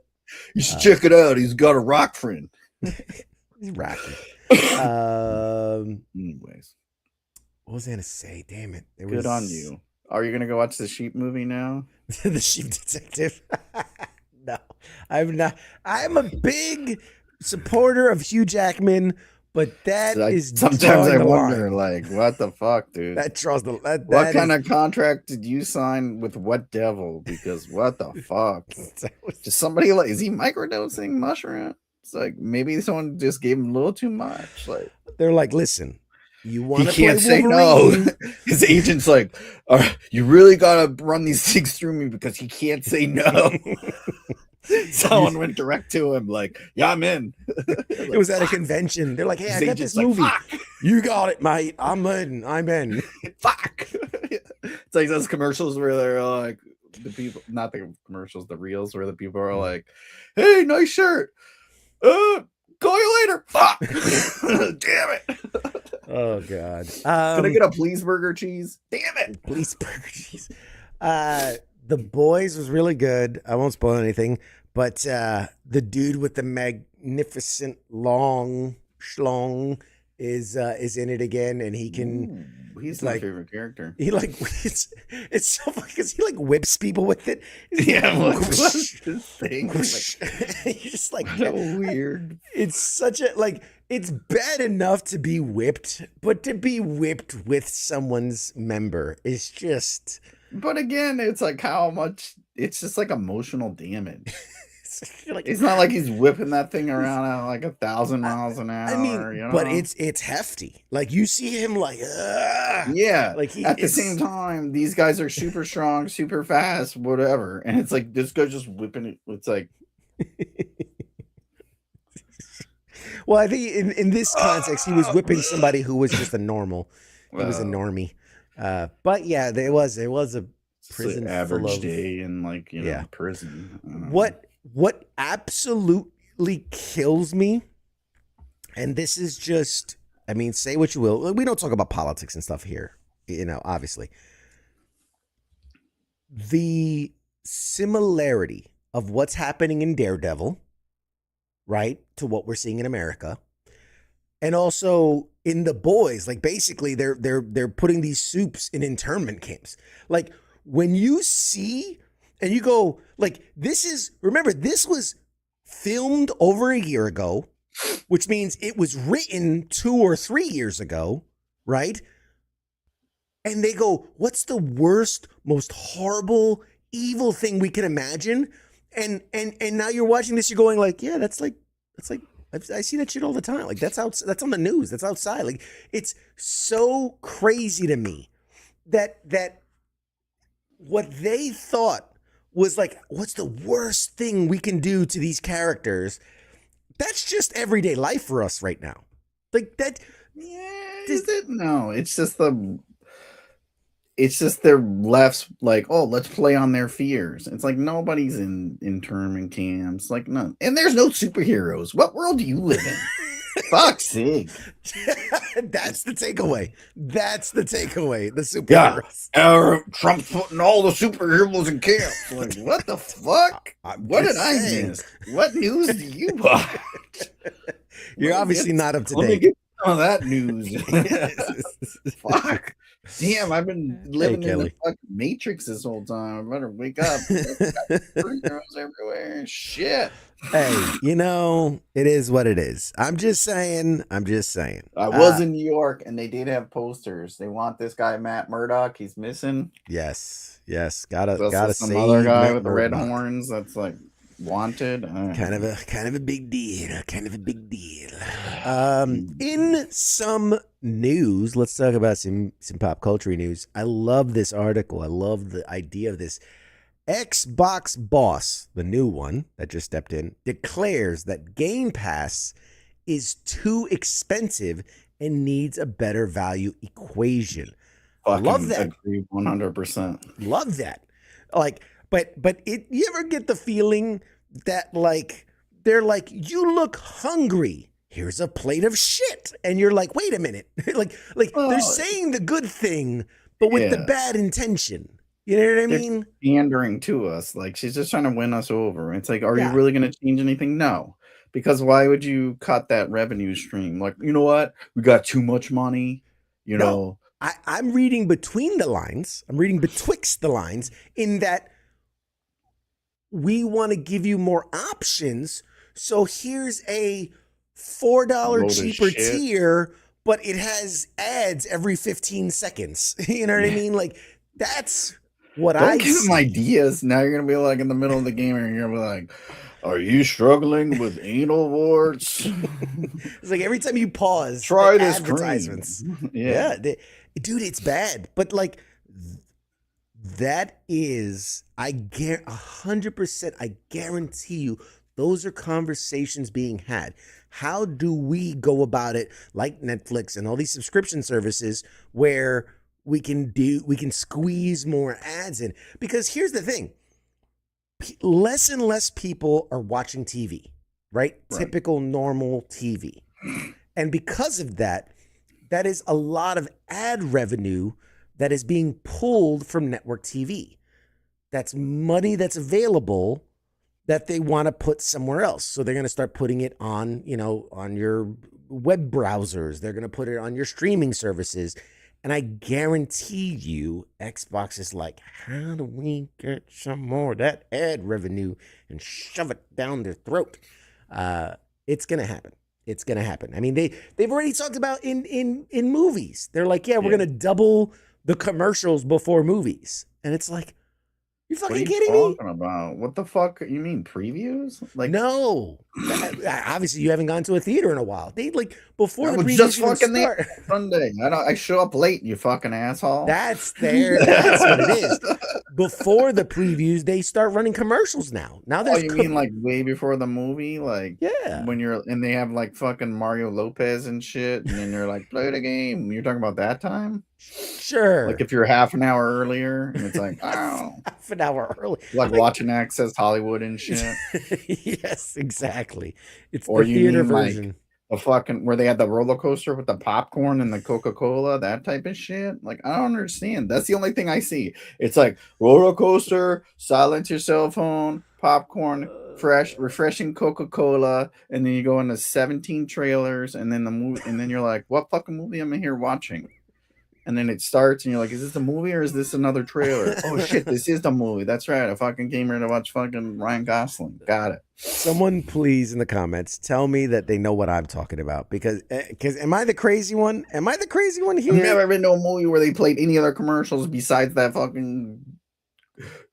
You should check it out. He's got a rock friend. He's rocking. Anyways, what was I gonna say? Damn it! Good on you. Are you gonna go watch the Sheep movie now? The Sheep Detective. No, I'm not. I'm a big supporter of Hugh Jackman, but that is sometimes I wonder, like, what the fuck, dude? That draws the. What kind of contract did you sign with what devil? Because what the fuck? Just somebody like, is he microdosing mushroom? It's like maybe someone just gave him a little too much. Like they're like, listen. You want to can't say no. His agent's like, you really gotta run these things through me because he can't say no. Someone went direct to him, like, yeah, I'm in. Like, it was at a convention. They're like, hey, I got this movie. You got it, mate. I'm in. Fuck. It's like those commercials where they're like, the people, not the commercials, the reels where the people are like, hey, nice shirt. Call you later. Fuck. Damn it. Oh God. Can I get a please burger cheese? Damn it. Please burger cheese. The Boys was really good. I won't spoil anything, But the dude with the magnificent long schlong is in it again, and he can. Ooh, he's It's my like favorite character. he like it's so funny because he like whips people with it. He's Yeah, like, what's this thing? You're just like, What a weird. it's such a like it's bad enough to be whipped, but to be whipped with someone's member is just But again, it's like how much. It's just like emotional damage. you're like, It's not like he's whipping that thing around at like 1,000 miles an hour. I mean, you know? but it's hefty. Like you see him like, Yeah. like he At the same time, these guys are super strong, super fast, whatever. And it's like this guy's just whipping it. It's like, Well, I think in this context, he was whipping somebody who was just a normal. He was a well, normie. But yeah, there was a it's an prison full average of day in like yeah. prison. I don't know. What absolutely kills me, and this is just, I mean, say what you will. We don't talk about politics and stuff here, obviously. The similarity of what's happening in Daredevil, right, to what we're seeing in America, and also in The Boys, like basically they're putting these soups in internment camps. Like when you see and you go, like, remember, this was filmed over a year ago, which means it was written 2 or 3 years ago, right? And they go, what's the worst, most horrible, evil thing we can imagine? And now you're watching this, you're going like, yeah, that's like I see that shit all the time. Like that's on the news. That's outside. Like it's so crazy to me that what they thought was like, what's the worst thing we can do to these characters? That's just everyday life for us right now. Like that. Yeah, is it? No, it's just their left's like, oh, let's play on their fears. It's like nobody's in internment camps, like none, and there's no superheroes. What world do you live in? Fuck's sake. That's the takeaway. That's the takeaway. The Yeah, superheroes. Trump's putting all the superheroes in camps. Like, what the fuck? What did I miss? What news do you watch? You're obviously not up to Let me date. get some of that news. Fuck. Damn, I've been living in the fucking Matrix this whole time. I better wake up. Superheroes everywhere. Shit. Hey, it is what it is. I'm just saying. I was in New York and they did have posters. They want this guy, Matt Murdock. He's missing. Yes. Gotta some save other guy Matt with the red Murdock. horns that's like wanted. Kind of a big deal. In some news, let's talk about some pop culture news. I love this article. I love the idea of this. Xbox boss, the new one that just stepped in, declares that Game Pass is too expensive and needs a better value equation. Fucking Love that. Agree 100%. Love that. Like, but you ever get the feeling that like they're like, you look hungry. Here's a plate of shit, and you're like, wait a minute, like they're saying the good thing, but with the bad intention. You know what I mean? Pandering to us. Like, she's just trying to win us over. It's like, are you really going to change anything? No. Because why would you cut that revenue stream? Like, you know what? We got too much money. You know. I'm reading between the lines. I'm reading betwixt the lines in that we want to give you more options. So here's a $4 cheaper tier, but it has ads every 15 seconds. You know what I mean? Like, that's what Don't give them ideas. Now you're gonna be like in the middle of the game and you're gonna be like, are you struggling with anal warts? It's like every time you pause, try this advertisements. Yeah. Dude, it's bad. But like that is, 100%, I guarantee you, those are conversations being had. How do we go about it, like Netflix and all these subscription services, where we can squeeze more ads in? Because here's the thing. Less and less people are watching TV, right? Typical normal TV. And because of that, that is a lot of ad revenue that is being pulled from network TV. That's money that's available that they want to put somewhere else. So they're going to start putting it on, on your web browsers. They're going to put it on your streaming services. And I guarantee you, Xbox is like, how do we get some more of that ad revenue and shove it down their throat? It's going to happen. It's going to happen. I mean, they've already talked about in movies. They're like, we're going to double the commercials before movies. And it's like, you fucking kidding me? Talking about? What the fuck? You mean previews? Like, no. Obviously, you haven't gone to a theater in a while. They before the was previews just even fucking start. Sunday. I show up late. You fucking asshole. That's what it is. Before the previews, they start running commercials now. Now there's. You mean like way before the movie? Like when they have like fucking Mario Lopez and shit, and then they're like, play the game. You're talking about that time? Sure. Like if you're half an hour earlier, and it's like, oh, half an hour early, like watching Access Hollywood and shit. Yes, exactly. It's or the theater version. Like a fucking where they had the roller coaster with the popcorn and the Coca-Cola, that type of shit. Like, I don't understand. That's the only thing I see. It's like roller coaster, silence your cell phone, popcorn, refreshing Coca-Cola, and then you go into 17 trailers, and then the movie, and then you're like, what fucking movie am I here watching? And then it starts, and you're like, is this a movie or is this another trailer? Oh, shit, this is the movie. That's right. I fucking came here to watch fucking Ryan Gosling. Got it. Someone please in the comments tell me that they know what I'm talking about. Because am I the crazy one? Am I the crazy one here? I've never been to a movie where they played any other commercials besides that fucking...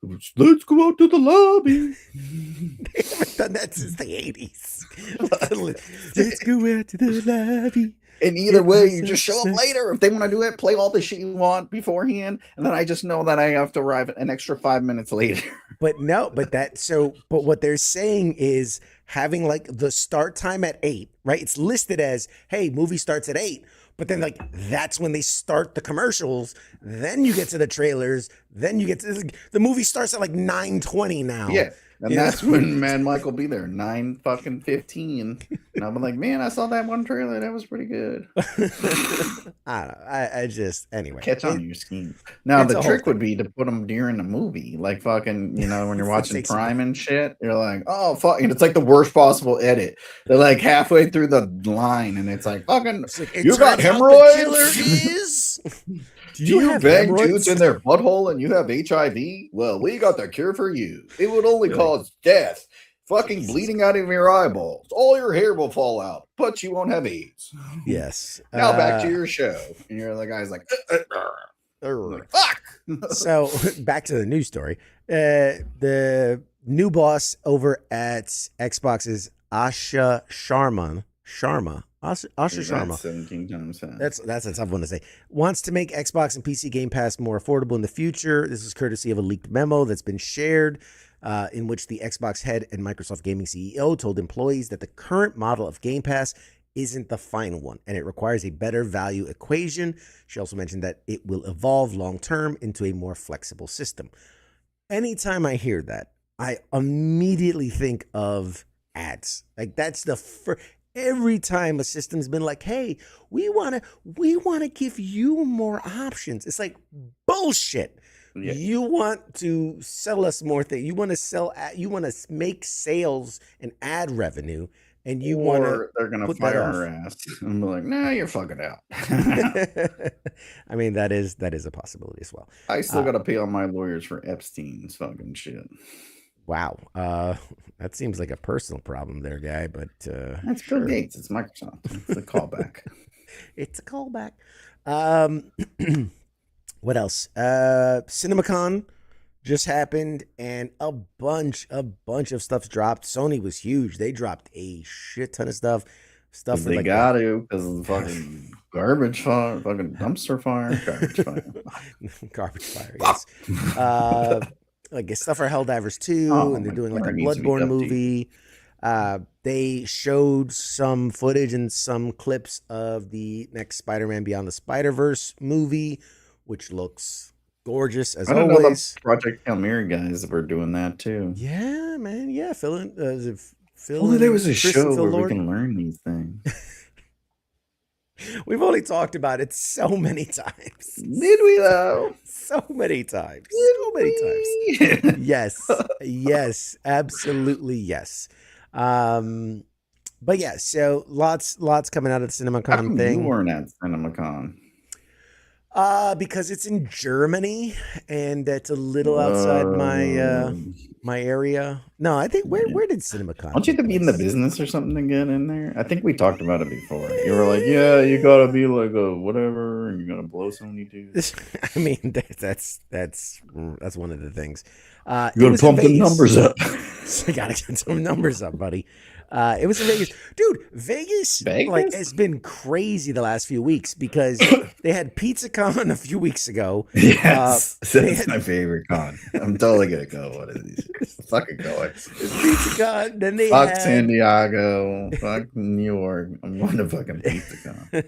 Let's go out to the lobby. They haven't done that since the 80s. Let's go out to the lobby. And either way, you just show up later. If they want to do it, play all the shit you want beforehand, and then I just know that I have to arrive an extra 5 minutes later. But what they're saying is having like the start time at 8, right? It's listed as, hey, movie starts at 8. But then like that's when they start the commercials. Then you get to the trailers. Then you get to the movie starts at like 9:20 now. Yeah. And that's when Mad Mike will be there, 9:15. And I'll be like, man, I saw that one trailer. That was pretty good. I don't know. I just, anyway. Catch on to your scheme. Now, the trick would be to put them during the movie. Like fucking, when you're watching Prime and shit, you're like, oh, fuck. And it's like the worst possible edit. They're like halfway through the line, and it's like, fucking, you got hemorrhoids? Do you have bang dudes in their butthole and you have HIV? Well, we got the cure for you. It would only cause death. Fucking bleeding out of your eyeballs. All your hair will fall out, but you won't have AIDS. Yes. Now back to your show. And you're the guy's like, fuck. So back to the news story. The new boss over at Xbox is Asha Sharma. Asha Sharma. 17 times fast. That's a tough one to say. Wants to make Xbox and PC Game Pass more affordable in the future. This is courtesy of a leaked memo that's been shared, in which the Xbox head and Microsoft Gaming CEO told employees that the current model of Game Pass isn't the final one, and it requires a better value equation. She also mentioned that it will evolve long-term into a more flexible system. Anytime I hear that, I immediately think of ads. Like that's the first. Every time a system's been like, hey, we want to give you more options. It's like bullshit. Yeah. You want to sell us more things. You want to make sales and ad revenue, and you want to. They're gonna fire her ass and be like, nah, you're fucking out. I mean, that is a possibility as well. I still gotta pay all my lawyers for Epstein's fucking shit. Wow, that seems like a personal problem there, guy. But that's Bill Gates. It's Microsoft. It's a callback. It's a callback. What else? CinemaCon just happened, and a bunch of stuff dropped. Sony was huge. They dropped a shit ton of stuff. They got to because of the fucking garbage fire, fucking dumpster fire, garbage fire. Yes. Like stuff for Helldivers 2, and they're doing like a Bloodborne movie. They showed some footage and some clips of the next Spider-Man Beyond the Spider-Verse movie, which looks gorgeous as always. Know the Project Hail Mary guys were doing that too. Yeah, man. Yeah, there was a show where we can learn these things. We've only talked about it so many times. Did we though? So many times. Did So many times. we? Yes. Yes. Absolutely yes. But yeah, so lots coming out of the How CinemaCon come you thing. weren't at CinemaCon? Because it's in Germany and it's a little outside my area. No, I think where did CinemaCon? Don't you have to take be in the place? business or something to get in there? I think we talked about it before. You were like, yeah, you gotta be like a whatever, and you gotta blow so many dudes. I mean, that's one of the things. You it gotta was in pump the Vegas. numbers up. So you gotta get some numbers up, buddy. It was in Vegas, dude. Vegas like has been crazy the last few weeks because they had PizzaCon a few weeks ago. Yes, that's my favorite con. I'm totally gonna go one of these. Fucking going. PizzaCon. Then they Fuck had San Diego. Fuck New York. I'm going to fucking PizzaCon.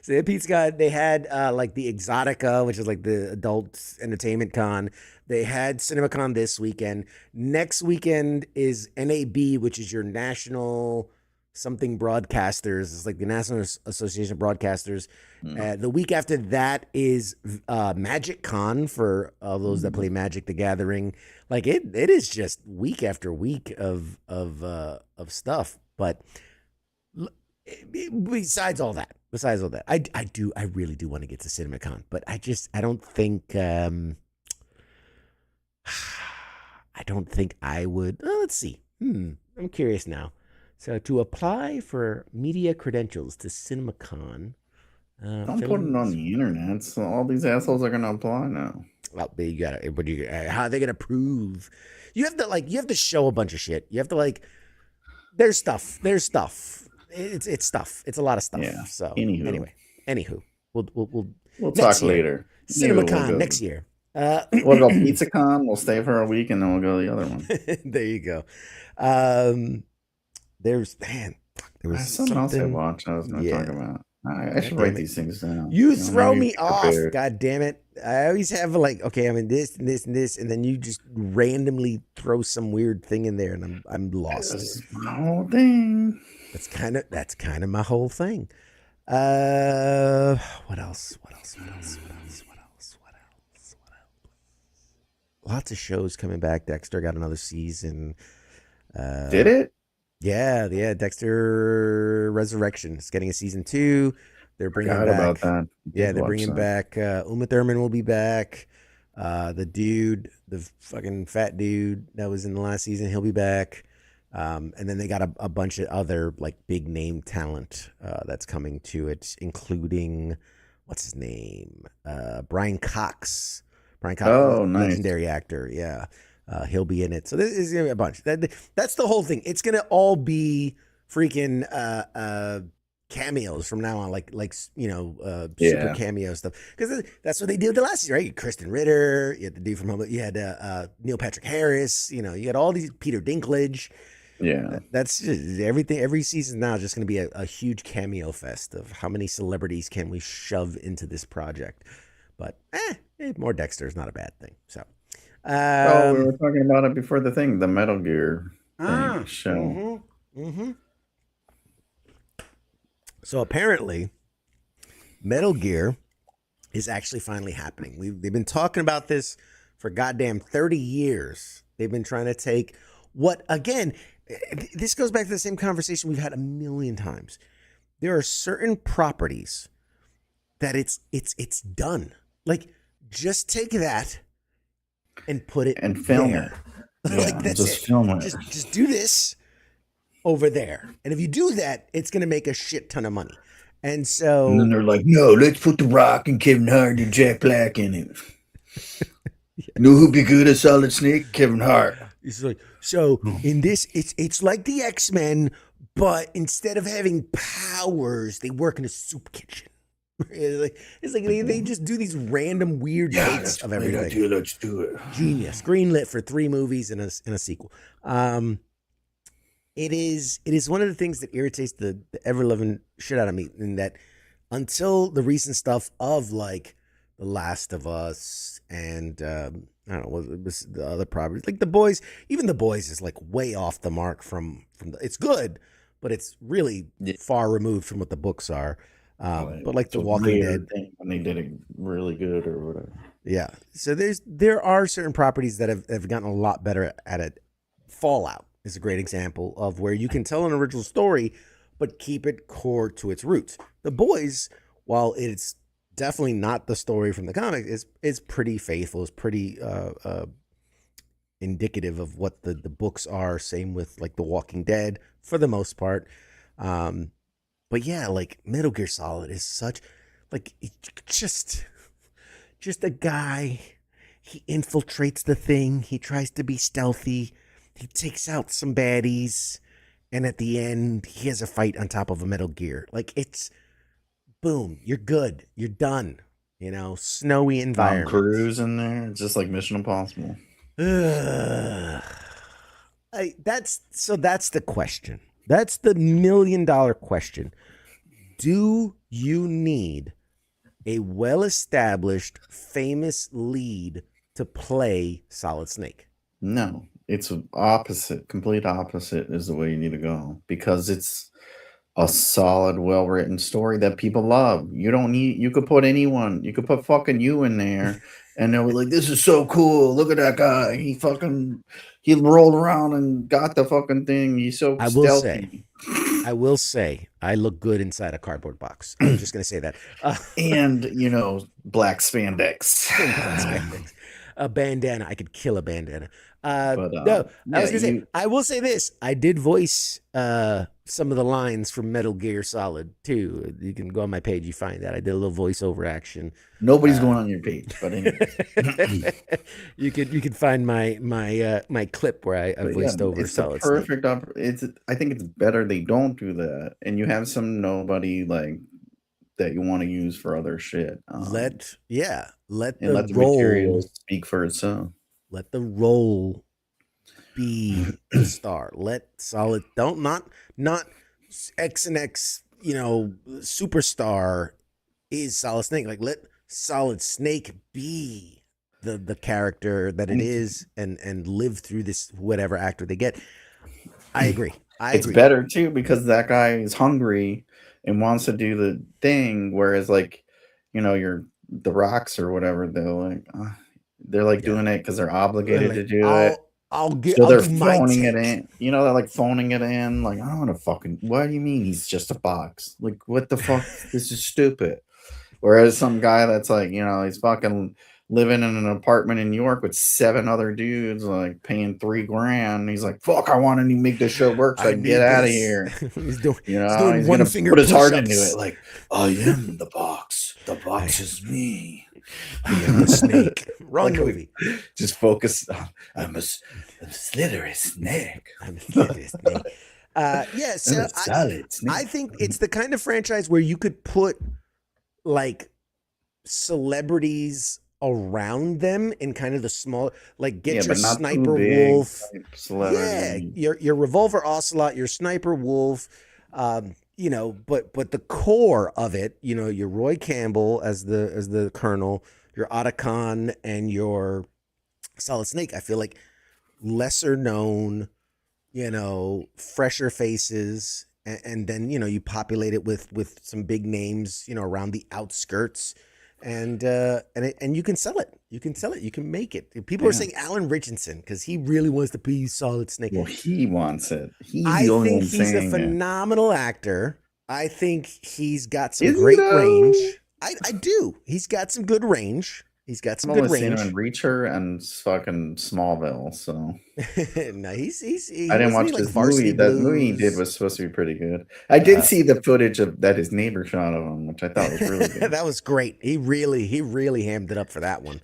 So they had PizzaCon. They had like the Exotica, which is like the adult entertainment con. They had CinemaCon this weekend. Next weekend is NAB, which is your national something broadcasters. It's like the National Association of Broadcasters. The week after that is Magic Con for those that play Magic the Gathering. Like it is just week after week of stuff. But besides all that, I really do want to get to CinemaCon, but I don't think. I don't think I would. Let's see. I'm curious now. So to apply for media credentials to CinemaCon, don't put it on the internet. So all these assholes are gonna apply now. Well, you got it. But how are they gonna prove? You have to show a bunch of shit. You have to There's stuff. It's stuff. It's a lot of stuff. Yeah. So Anywho, we'll talk later. CinemaCon next year. We'll go PizzaCon. We'll stay for a week and then we'll go to the other one. There you go. There was something else I watched. I was going to talk about. I should write these things down. You throw me off. God damn it. I always have this and this and this, and then you just randomly throw some weird thing in there, and I'm lost. That's my whole thing. That's kind of my whole thing. What else? Lots of shows coming back. Dexter got another season. Did it? Yeah. Dexter Resurrection is getting a season 2. They're bringing back. About that. Yeah, they're bringing back. Uma Thurman will be back. The fucking fat dude that was in the last season, he'll be back. And then they got a bunch of other like big name talent that's coming to it, including what's his name, Brian Cox. Oh, nice. Legendary actor. Yeah. He'll be in it. So this is gonna be a bunch. That's the whole thing. It's gonna all be freaking cameos from now on, super cameo stuff. Because that's what they did the last year, right? Kristen Ritter, you had the dude from Home, you had Neil Patrick Harris, you had all these Peter Dinklage. Yeah, that's just everything. Every season now is just going to be a huge cameo fest of how many celebrities can we shove into this project. But more Dexter is not a bad thing. So, we were talking about it before the Metal Gear show. So apparently, Metal Gear is actually finally happening. They've been talking about this for goddamn 30 years. They've been trying to take this goes back to the same conversation we've had a million times. There are certain properties that it's done. Like, just take that and put it and film there. it. Yeah, that's just it. film it. Just do this over there. And if you do that, it's going to make a shit ton of money. And then they're like, no, let's put The Rock and Kevin Hart and Jack Black in it. Know who'd be good at Solid Snake? Kevin Hart. It's like, so in this, it's like the X-Men, but instead of having powers, they work in a soup kitchen. It's like they just do these random weird takes of everything. Idea, let's do it. Genius. Greenlit for 3 movies and a sequel. It is one of the things that irritates the ever-loving shit out of me, in that until the recent stuff of like The Last of Us and I don't know what was the other properties, like The Boys. Even The Boys is like way off the mark from it's good, but it's really far removed from what the books are. But like It's The a Walking rare Dead, thing when they did it really good or whatever. yeah. So there are certain properties that have gotten a lot better at it. Fallout is a great example of where you can tell an original story, but keep it core to its roots. The Boys, while it's definitely not the story from the comic, is pretty faithful. It's pretty indicative of what the books are. Same with like The Walking Dead for the most part. But yeah, like Metal Gear Solid is such like just a guy. He infiltrates the thing. He tries to be stealthy. He takes out some baddies, and at the end, he has a fight on top of a Metal Gear. Like it's boom, you're good. You're done. You know, snowy Tom environments. Cruise in there. It's just like Mission Impossible. Ugh. That's the question. That's the $1,000,000 question. Do you need a well-established, famous lead to play Solid Snake? No, it's opposite. Complete opposite is the way you need to go because it's a solid, well-written story that people love. You don't need. You could put anyone. You could put fucking you in there, and they'll be like, "This is so cool. Look at that guy. He rolled around and got the fucking thing. He's so I will say, stealthy." I look good inside a cardboard box. I'm just gonna say that. And black spandex. Black spandex, a bandana. I could kill a bandana. But No, I yeah, was gonna say. I will say this. I did voice some of the lines from Metal Gear Solid too. You can go on my page. You find that I did a little voiceover action. nobody's going on your page, but anyway. You could find my clip where I But yeah, voiced over it's the Solid Snake. perfect I think it's better they don't do that, and you have some nobody like that you want to use for other shit. Let And let the the role material speak for itself. let the role be the star. Let Solid don't not X and X, superstar is Solid Snake. Like let Solid Snake be the character that it And is and live through this whatever actor they get. I agree. it's better too because that guy is hungry and wants to do the thing, whereas like you're the rocks or whatever, they're like Yeah. doing it because they're obligated Like, to do it. So I'll they're do my phoning it take. in. They're like phoning it in. Like, I don't want to fucking. What do you mean he's just a box? Like, what the fuck? This is stupid. Whereas some guy that's like, he's fucking living in an apartment in New York with 7 other dudes, like paying $3,000. He's like, fuck, I want to make this show work so I I can get need out of this. here. he's doing He's one gonna finger put his heart into push-ups. it. Like, I am the box. The box is me. I am the snake. Wrong Like, movie. Just focus on. I'm a slithery snake. I'm a snake. Yeah, so I'm a solid snake. I think it's the kind of franchise where you could put like celebrities around them in kind of the small, like get your but not too Sniper big, Wolf. like, Yeah, celebrity. your Revolver Ocelot, your Sniper Wolf, but the core of it, your Roy Campbell as the Colonel, your Otacon, and your Solid Snake. I feel like lesser known, fresher faces, and then you populate it with some big names, around the outskirts, and you can sell it. You can sell it. You can make it. People are Yeah. saying Alan Richardson because he really wants to be Solid Snake. Well, he wants it. He's I the only think one he's a saying it. phenomenal actor. I think he's got some Is he, great though? range. I do. He's got some good range. He's got some I've good only seen him range. in Reacher and fucking Smallville, so No, he I wasn't didn't watch he like this Varsity movie. That movie he did Blues? was supposed to be pretty good. I did Uh, see the footage of that his neighbor shot of him, which I thought was really good. That was great. He really hammed it up for that one.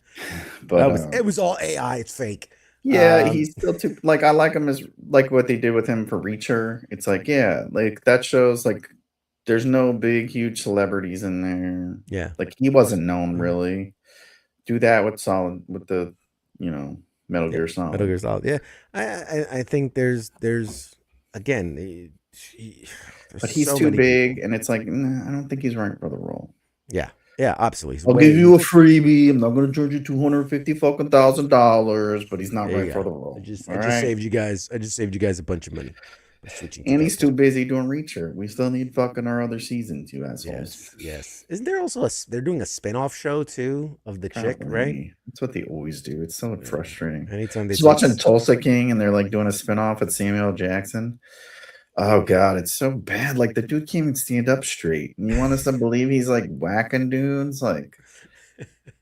But It was all AI. It's fake. yeah, he's still too like I like him as like what they did with him for Reacher. It's like like that shows like there's no big huge celebrities in there. Yeah. Like he wasn't known really. Do that with the Metal Gear Solid. Metal Gear Solid. Yeah. I think there's again, there's But he's so too many big, people. and it's like, nah, I don't think he's right for the role. Yeah. Yeah, absolutely. He's I'll way- give you a freebie. I'm not going to charge you $250,000, but he's not There you right for go. the role. I just All right? saved you guys. I just saved you guys a bunch of money. We're switching to And he's too Deadpool. busy doing Reacher. We still need fucking our other seasons, you assholes. Yes. Isn't there also they're doing a spin-off show too of the chick, right? Apparently. That's what they always do. It's so frustrating. Anytime they Just take watching Tulsa King and they're like doing a spinoff with Samuel L. Jackson. Oh god, it's so bad. Like the dude can't even stand up straight. And you want us to believe he's like whacking dudes? Like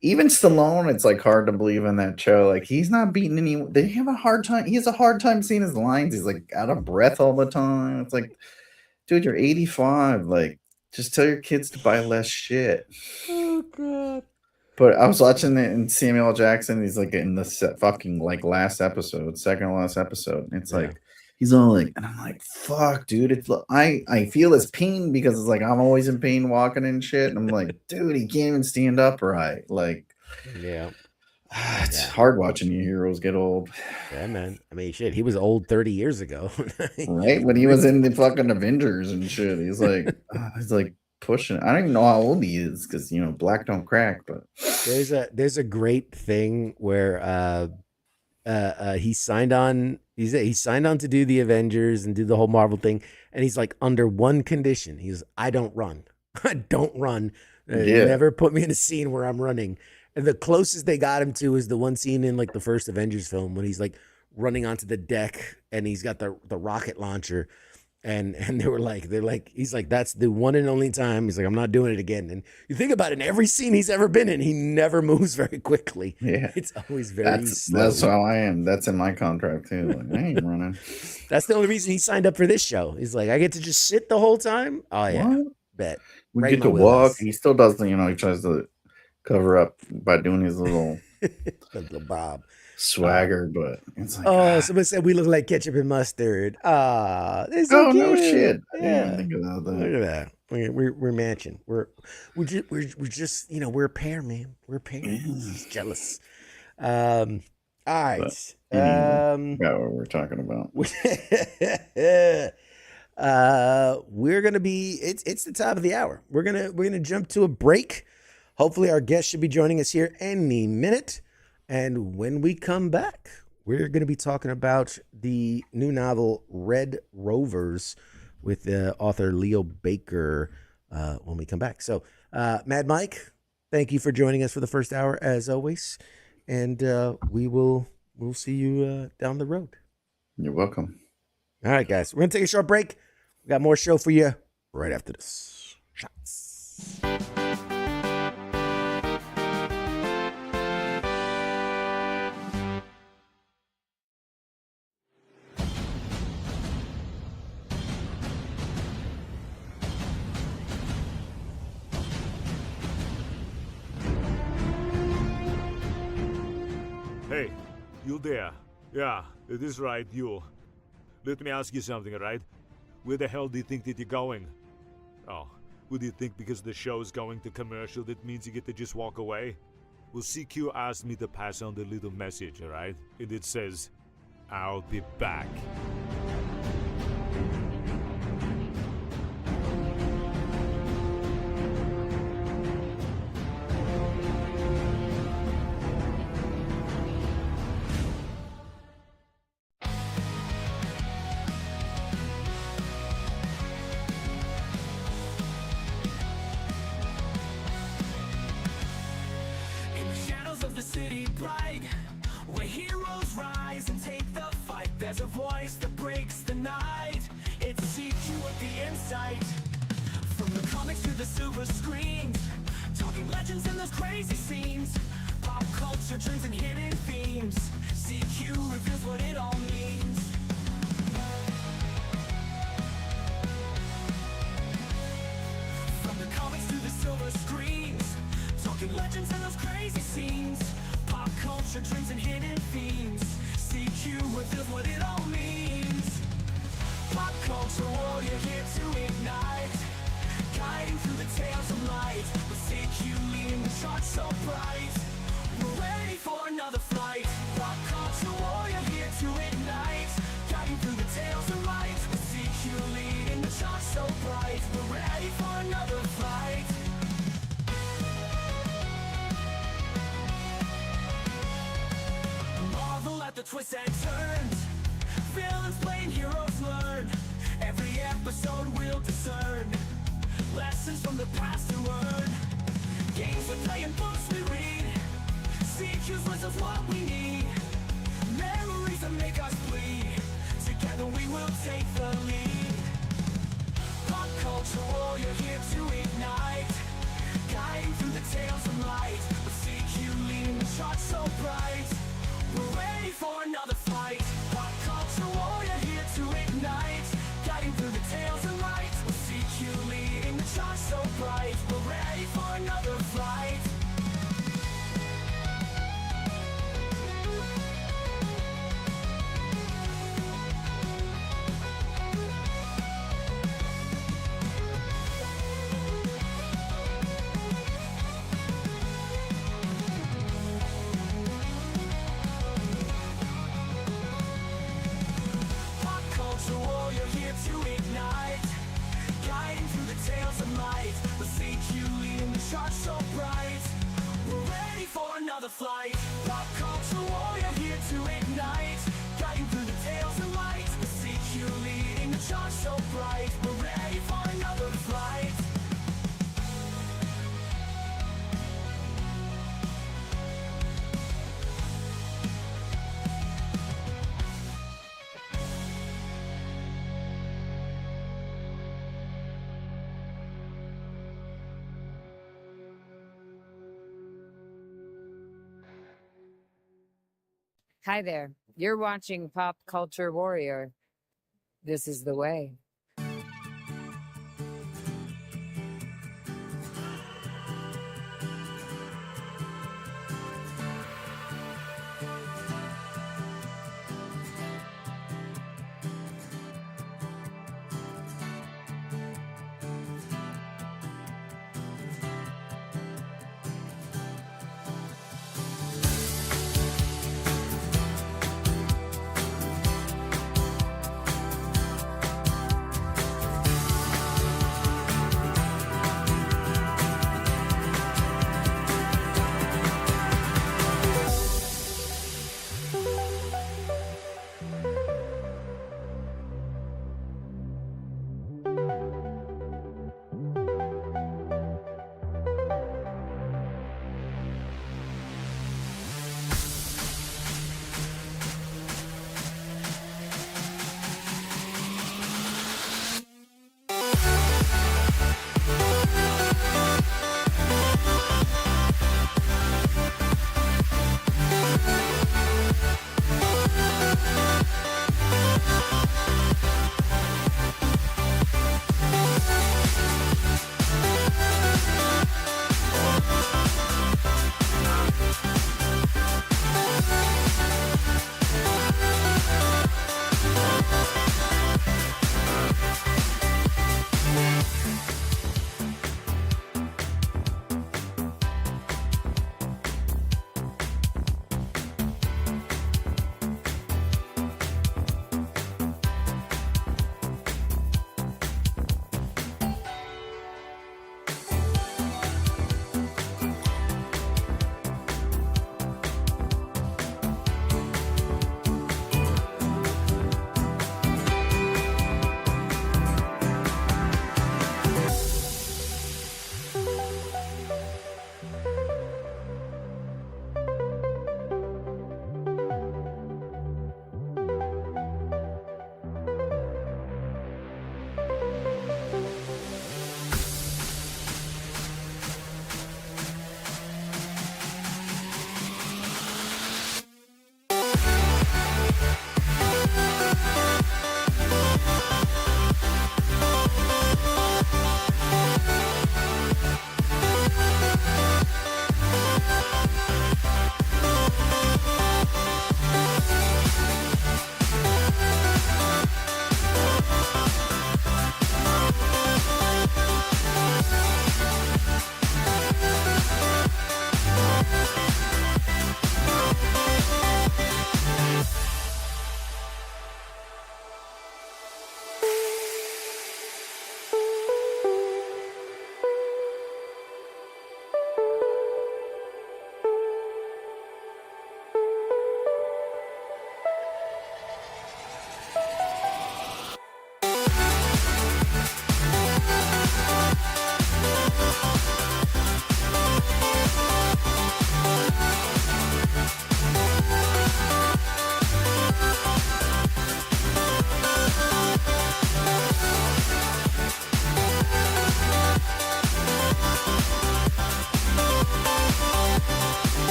even Stallone, it's like hard to believe in that show. Like he's not beating any. They have a hard time. He has a hard time seeing his lines. He's like out of breath all the time. It's like, dude, you're 85. Like, just tell your kids to buy less shit. Oh god. But I was watching it, and Samuel L. Jackson. He's like in the fucking like last episode, second to last episode. And it's like he's all like, and I'm like, fuck, dude. It's I feel his pain because it's like I'm always in pain walking and shit. And I'm like, dude, he can't even stand upright. Like, yeah. It's hard watching your heroes get old. Yeah, man. I mean, shit, he was old 30 years ago. Right? When he was in the fucking Avengers and shit. He's like pushing. I don't even know how old he is because, you know, black don't crack. But there's a great thing where he signed on. He signed on to do the Avengers and do the whole Marvel thing. And he's like, under one condition. He's, I don't run. I don't run. Never put me in a scene where I'm running. And the closest they got him to is the one scene in like the first Avengers film when he's like running onto the deck and he's got the rocket launcher. And they're like, he's like, that's the one and only time. He's like, I'm not doing it again. And you think about it, in every scene he's ever been in, he never moves very quickly. Yeah. It's always very slow. That's how I am. That's in my contract too. Like, I ain't running. That's the only reason he signed up for this show. He's like, I get to just sit the whole time. Oh yeah. What? Bet. We Right get in to my wheelhouse. walk. He still does the, you know, he tries to cover up by doing his little Little Bob. swagger, but it's like, somebody said we look like ketchup and mustard. They're so no cute. shit. I Yeah. didn't think about that. Look at that. We're matching. We're just you know, we're a pair, man. We're a pair. He's jealous. All right. Anyway, got what we're talking about. We're gonna be. It's the top of the hour. We're gonna jump to a break. Hopefully, our guest should be joining us here any minute. And when we come back, we're going to be talking about the new novel, Red Rovers, with author Leo Baker when we come back. So, Mad Mike, thank you for joining us for the first hour, as always. And we'll see you down the road. You're welcome. All right, guys. We're going to take a short break. We got more show for you right after this. Shots. Hey, you there? Yeah, it is right, you. Let me ask you something, alright? Where the hell do you think that you're going? Oh, what do you think because the show is going to commercial that means you get to just walk away? Well, CQ asked me to pass on the little message, alright? And it says, I'll be back. In the shadows of the city bright, where heroes rise and take the fight, there's a voice that breaks the night. It's CQ with the insight. From the comics to the silver screens, talking legends and those crazy scenes, pop culture trends and hidden themes. CQ reveals what it all means. From the comics to the silver screens, talking legends and those crazy scenes, pop culture trends and hidden themes. CQ reveals what it all means. Pop culture warrior here to ignite, guiding through the tales of light, with CQ leading the charts so bright. We're ready for another flight. Pop culture warrior here to ignite, guiding through the tales of light, with CQ leading the charts so bright. We're ready for another flight. Marvel at the twists and turns, villains playing heroes learn. episode we'll discern lessons from the past to learn. Games we play and books we read. CQ's words of what we need. Memories that make us bleed. Together we will take the lead. Pop culture warrior here to ignite. Guiding through the tales of light. With CQ leading the charts so bright. We're ready for another fight. Pop culture warrior here to ignite. Guiding through the tales of light. With CQ leading the charts so bright. We're ready for another fight. Pop culture warrior here to ignite. Guiding through the tales of light. With CQ leading the charts so bright. We're ready for another flight. Pop culture warrior here to ignite. Guiding through the tales of light. With CQ leading the charts so bright. We're ready for another flight. Hi there. You're watching Pop Culture Warrior. This is the way.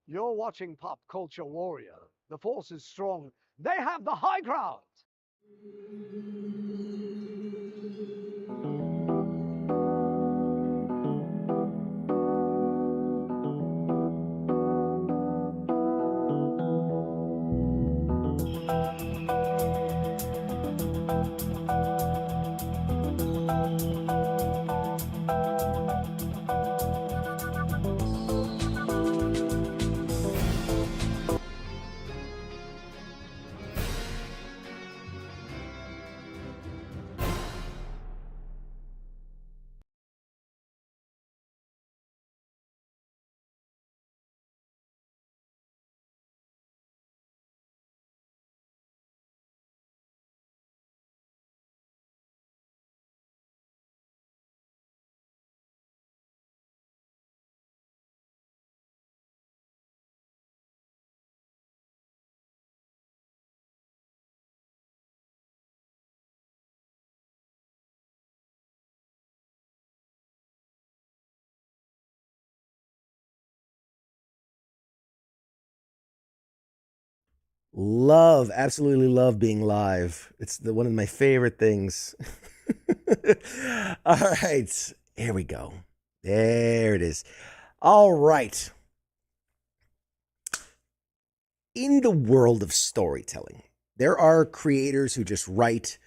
You're watching Pop Culture Warrior. The force is strong. They have the high ground. Love, absolutely love being live. It's one of my favorite things. All right, here we go. There it is. All right. In the world of storytelling, there are creators who just write,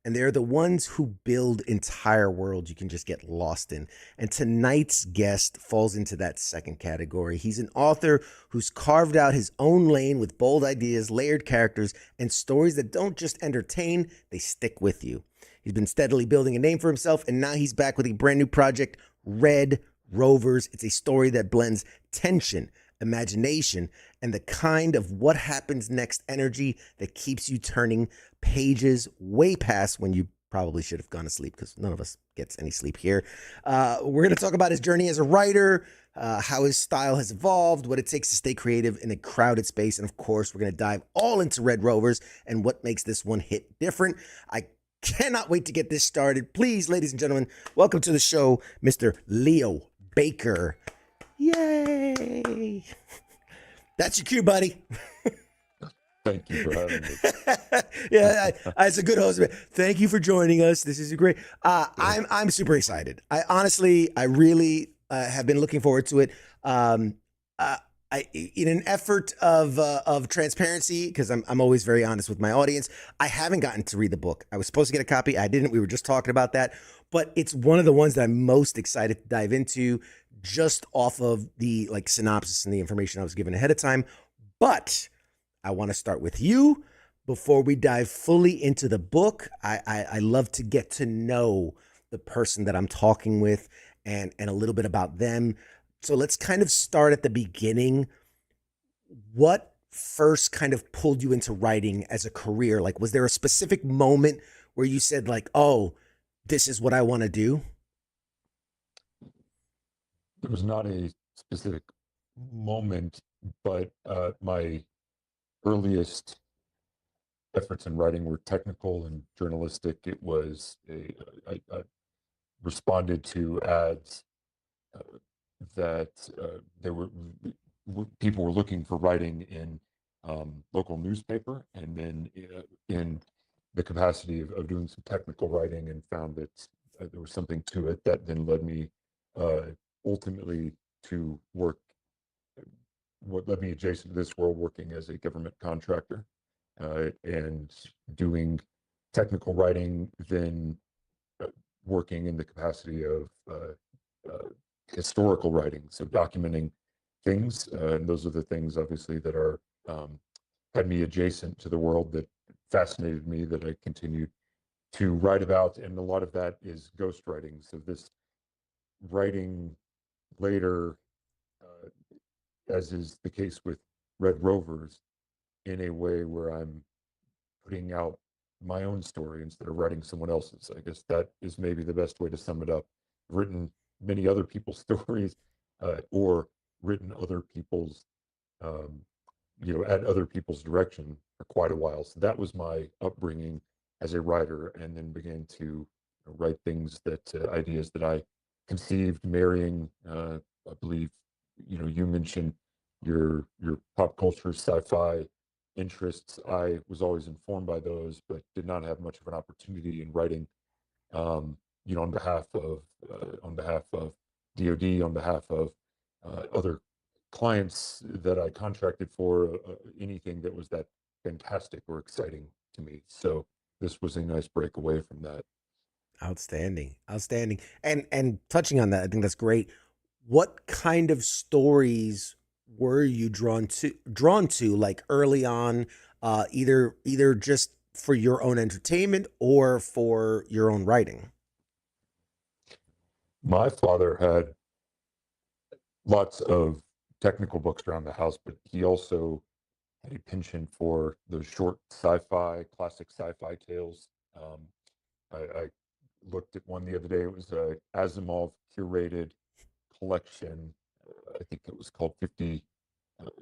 and they're the ones who build entire worlds you can just get lost in. And tonight's guest falls into that second category. He's an author who's carved out his own lane with bold ideas, layered characters, and stories that don't just entertain, they stick with you. He's been steadily building a name for himself, and now he's back with a brand new project, Red Rovers. It's a story that blends tension, imagination, and the kind of what happens next energy that keeps you turning pages way past when you probably should have gone to sleep, because none of us gets any sleep here. We're going to talk about his journey as a writer, how his style has evolved, what it takes to stay creative in a crowded space, and of course, we're going to dive all into Red Rovers and what makes this one hit different. I cannot wait to get this started. Please, ladies and gentlemen, welcome to the show, Mr. Leo Baker. Yay! That's your cue, buddy. Thank you for having me. Yeah, as a good host, thank you for joining us. This is great. I'm super excited. I really have been looking forward to it. In an effort of transparency, because I'm always very honest with my audience, I haven't gotten to read the book. I was supposed to get a copy. I didn't. We were just talking about that. But it's one of the ones that I'm most excited to dive into, just off of the synopsis and the information I was given ahead of time. But I want to start with you before we dive fully into the book. I love to get to know the person that I'm talking with and a little bit about them. So let's kind of start at the beginning. What first kind of pulled you into writing as a career? Was there a specific moment where you said oh, this is what I want to do? There was not a specific moment, but my earliest efforts in writing were technical and journalistic. It was I responded to ads that people were looking for writing in local newspaper, and then in the capacity of doing some technical writing, and found that there was something to it that then led me ultimately to work, what led me adjacent to this world, working as a government contractor and doing technical writing, then working in the capacity of historical writing, so documenting things. And those are the things, obviously, that are had me adjacent to the world that fascinated me, that I continued to write about. And a lot of that is ghostwriting. So this writing later, as is the case with Red Rovers, in a way where I'm putting out my own story instead of writing someone else's. I guess that is maybe the best way to sum it up. I've written many other people's stories, or written other people's, at other people's direction for quite a while. So that was my upbringing as a writer, and then began to write things that, ideas that I conceived, marrying, I believe, you mentioned your pop culture, sci-fi interests. I was always informed by those, but did not have much of an opportunity in writing, on behalf of DoD, on behalf of other clients that I contracted for, anything that was that fantastic or exciting to me. So this was a nice break away from that. Outstanding. Outstanding. And touching on that, I think that's great. What kind of stories were you drawn to like early on, either just for your own entertainment or for your own writing? My father had lots of technical books around the house, but he also had a penchant for those short sci-fi, classic sci-fi tales. I looked at one the other day. It was a Asimov curated collection. I think it was called 50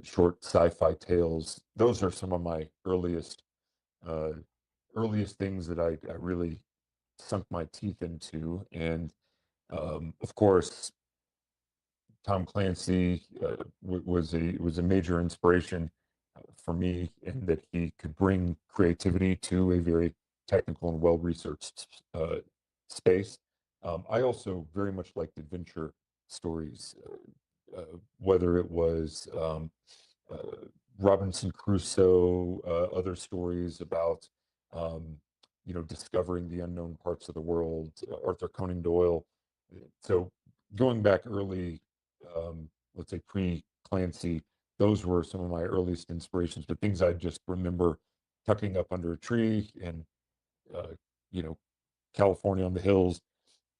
Short Sci-Fi Tales. Those are some of my uh, earliest things that I really sunk my teeth into. And of course, Tom Clancy was a major inspiration for me in that he could bring creativity to a very technical and well-researched space. I also very much liked adventure stories, whether it was uh, Robinson Crusoe, other stories about discovering the unknown parts of the world, Arthur Conan Doyle. So going back early, let's say pre-Clancy, those were some of my earliest inspirations, but things I just remember tucking up under a tree and, uh, you know, California on the hills,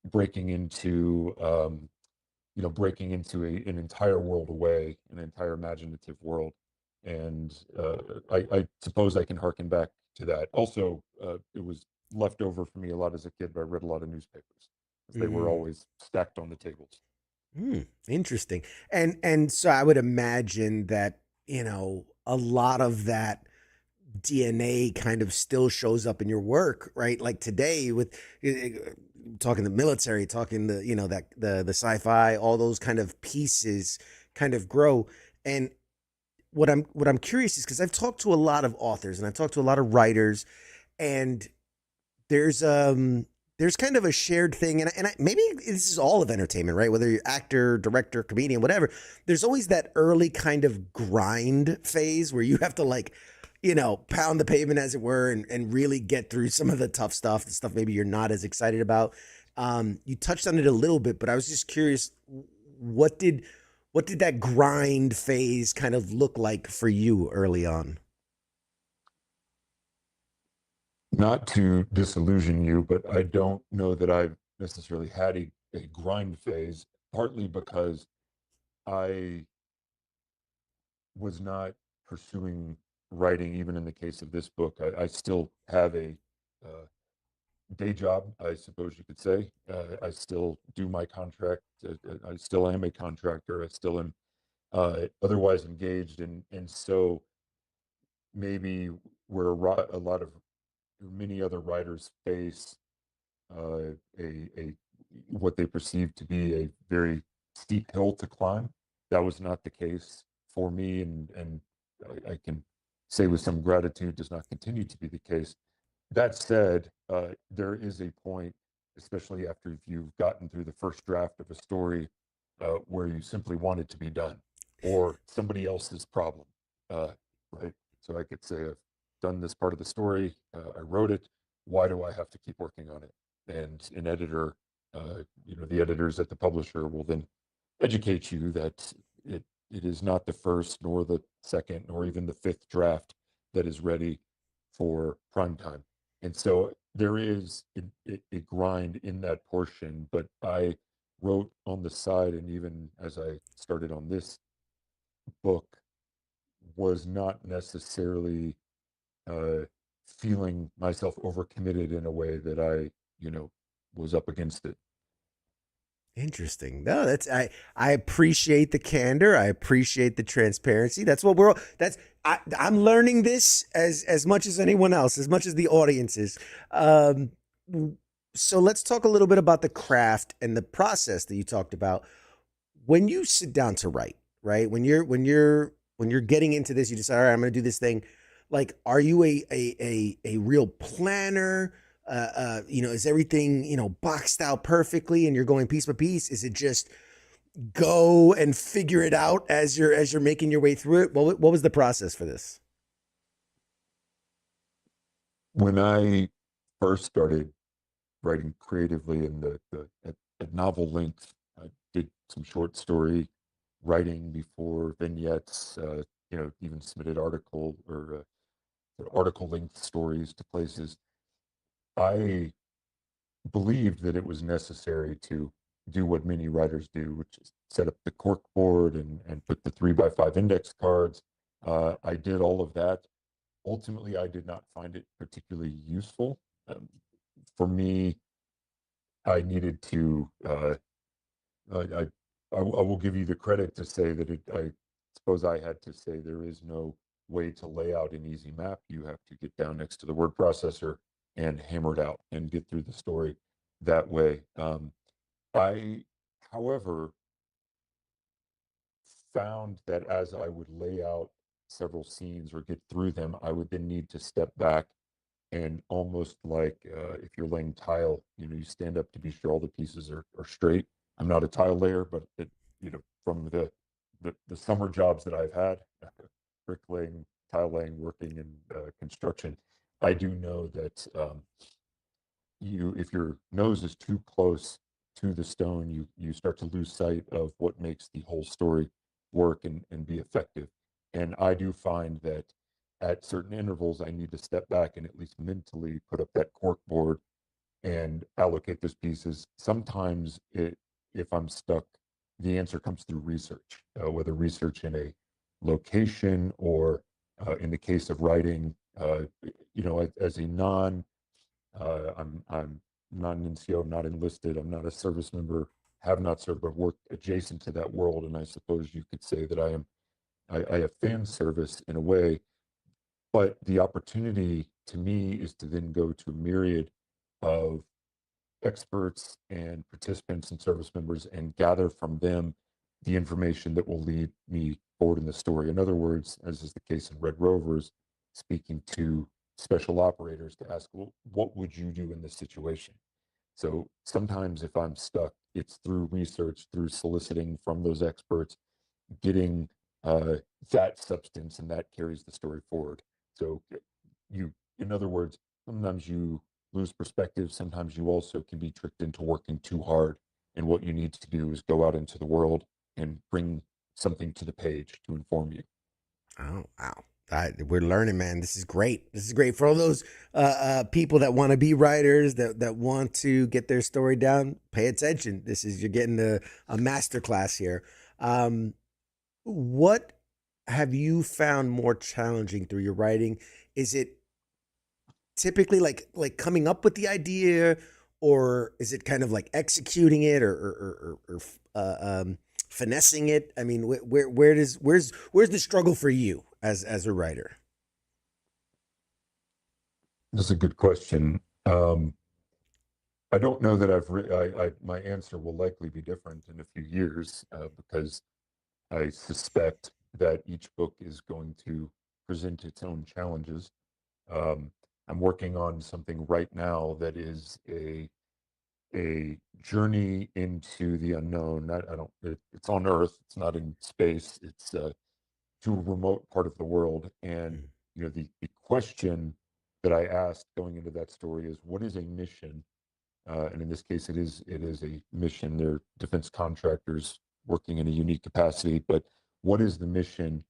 breaking into, an entire world away, an entire imaginative world. And I suppose I can harken back to that. Also, it was left over for me a lot as a kid, but I read a lot of newspapers because they were Mm. always stacked on the tables. Interesting. And so I would imagine that, a lot of that DNA kind of still shows up in your work, right? Like today with talking the military, talking the, that the sci-fi, all those kind of pieces kind of grow. And what I'm curious is because I've talked to a lot of authors and I've talked to a lot of writers, and there's there's kind of a shared thing, and maybe this is all of entertainment, right? Whether you're actor, director, comedian, whatever, there's always that early kind of grind phase where you have to, like, pound the pavement, as it were, and really get through some of the tough stuff, the stuff maybe you're not as excited about. You touched on it a little bit, but I was just curious, what did what did that grind phase kind of look like for you early on? Not to disillusion you, but I don't know that I've necessarily had a grind phase, partly because I was not pursuing writing, even in the case of this book. I still have a uh, day job, I suppose you could say. I still do my contract. I still am a contractor. I still am otherwise engaged. And so maybe where a lot of many other writers face uh, a what they perceive to be a very steep hill to climb. That was not the case for me, and I can say with some gratitude does not continue to be the case. That said, there is a point, especially after you've gotten through the first draft of a story, where you simply want it to be done, or somebody else's problem, uh, right? So I could say I've done this part of the story, I wrote it. Why do I have to keep working on it? And an editor, the editors at the publisher will then educate you that it is not the first, nor the second, nor even the fifth draft that is ready for prime time. And so there is a grind in that portion, but I wrote on the side, and even as I started on this book, was not necessarily uh, feeling myself overcommitted in a way that was up against it. Interesting. No, I appreciate the candor. I appreciate the transparency. That's what we're that's I'm learning this as much as anyone else, as much as the audience is. Um, so let's talk a little bit about the craft and the process that you talked about. When you sit down to write, right? When you're getting into this, you decide, all right, I'm going to do this thing. Like, are you a real planner? Is everything boxed out perfectly, and you're going piece by piece? Is it just go and figure it out as you're making your way through it? What was the process for this? When I first started writing creatively in at novel length, I did some short story writing before vignettes, even submitted article length stories to places. I believed that it was necessary to do what many writers do, which is set up the cork board and put the 3x5 index cards. I did all of that. Ultimately, I did not find it particularly useful. Um, for me, I needed to. I will give you the credit to say that I suppose I had to say there is no way to lay out an easy map. You have to get down next to the word processor and hammer it out and get through the story that way. I, however, found that as I would lay out several scenes or get through them, I would then need to step back and almost like if you're laying tile, you stand up to be sure all the pieces are straight. I'm not a tile layer, but from the summer jobs that I've had, bricklaying, tile laying, working in construction, I do know that if your nose is too close to the stone, you start to lose sight of what makes the whole story work and be effective. And I do find that at certain intervals, I need to step back and at least mentally put up that cork board and allocate those pieces. Sometimes if I'm stuck, the answer comes through research, whether research in a location or in the case of writing, as a I'm not an NCO, not enlisted. I'm not a service member. Have not served, but worked adjacent to that world. And I suppose you could say that I have fan service in a way. But the opportunity to me is to then go to a myriad of experts and participants and service members and gather from them the information that will lead me forward in the story. In other words, as is the case in Red Rovers, speaking to special operators to ask, well, what would you do in this situation? So sometimes if I'm stuck, it's through research, through soliciting from those experts, getting that substance, and that carries the story forward. So in other words, sometimes you lose perspective. Sometimes you also can be tricked into working too hard. And what you need to do is go out into the world and bring something to the page to inform you. Oh, wow. We're learning, man. This is great. This is great for all those people that want to be writers, that want to get their story down. Pay attention. You're getting a master class here. What have you found more challenging through your writing? Is it typically like coming up with the idea, or is it kind of like executing it, or finessing it? I mean, where's the struggle for you as a writer? That's a good question. I don't know that my answer will likely be different in a few years because I suspect that each book is going to present its own challenges. Um, I'm working on something right now that is a journey into the unknown. It's on Earth. It's not in space. It's to a remote part of the world. And Mm. the question that I asked going into that story is, what is a mission? And in this case, it is a mission. They're defense contractors working in a unique capacity. But what is the mission?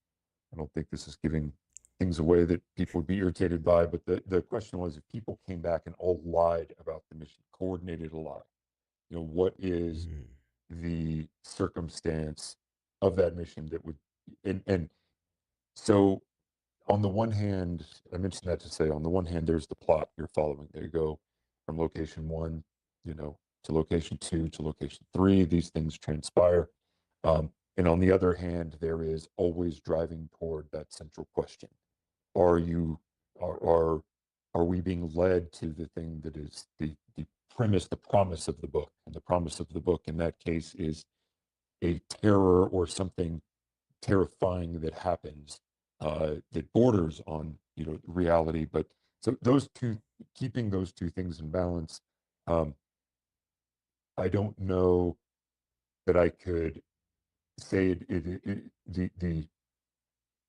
I don't think this is giving things away that people would be irritated by. But the question was, if people came back and all lied about the mission, coordinated a lie, what is Mm. the circumstance of that mission that would, and so on the one hand, I mentioned that to say, on the one hand, there's the plot you're following. There you go from location one, to location two, to location three. These things transpire. And on the other hand, there is always driving toward that central question. Are you, are, are we being led to the thing that is the premise, the promise of the book? And the promise of the book in that case is a terror or something terrifying that happens that borders on, you know, reality. But so keeping those two things in balance, um, I don't know that I could say the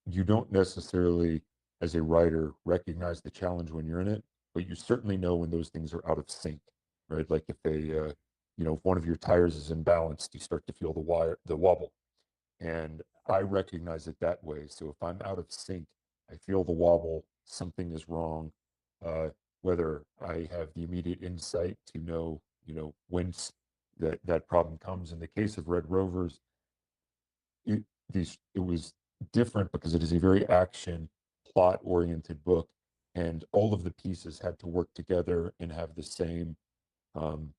you don't necessarily, as a writer, recognize the challenge when you're in it, but you certainly know when those things are out of sync, right? Like if you know, if one of your tires is imbalanced, you start to feel the wobble. And I recognize it that way. So if I'm out of sync, I feel the wobble, something is wrong. Uh, Whether I have the immediate insight to know, you know, whence that problem comes. In the case of Red Rovers, it, it was different because it is a very action plot oriented book, and all of the pieces had to work together and have the same um,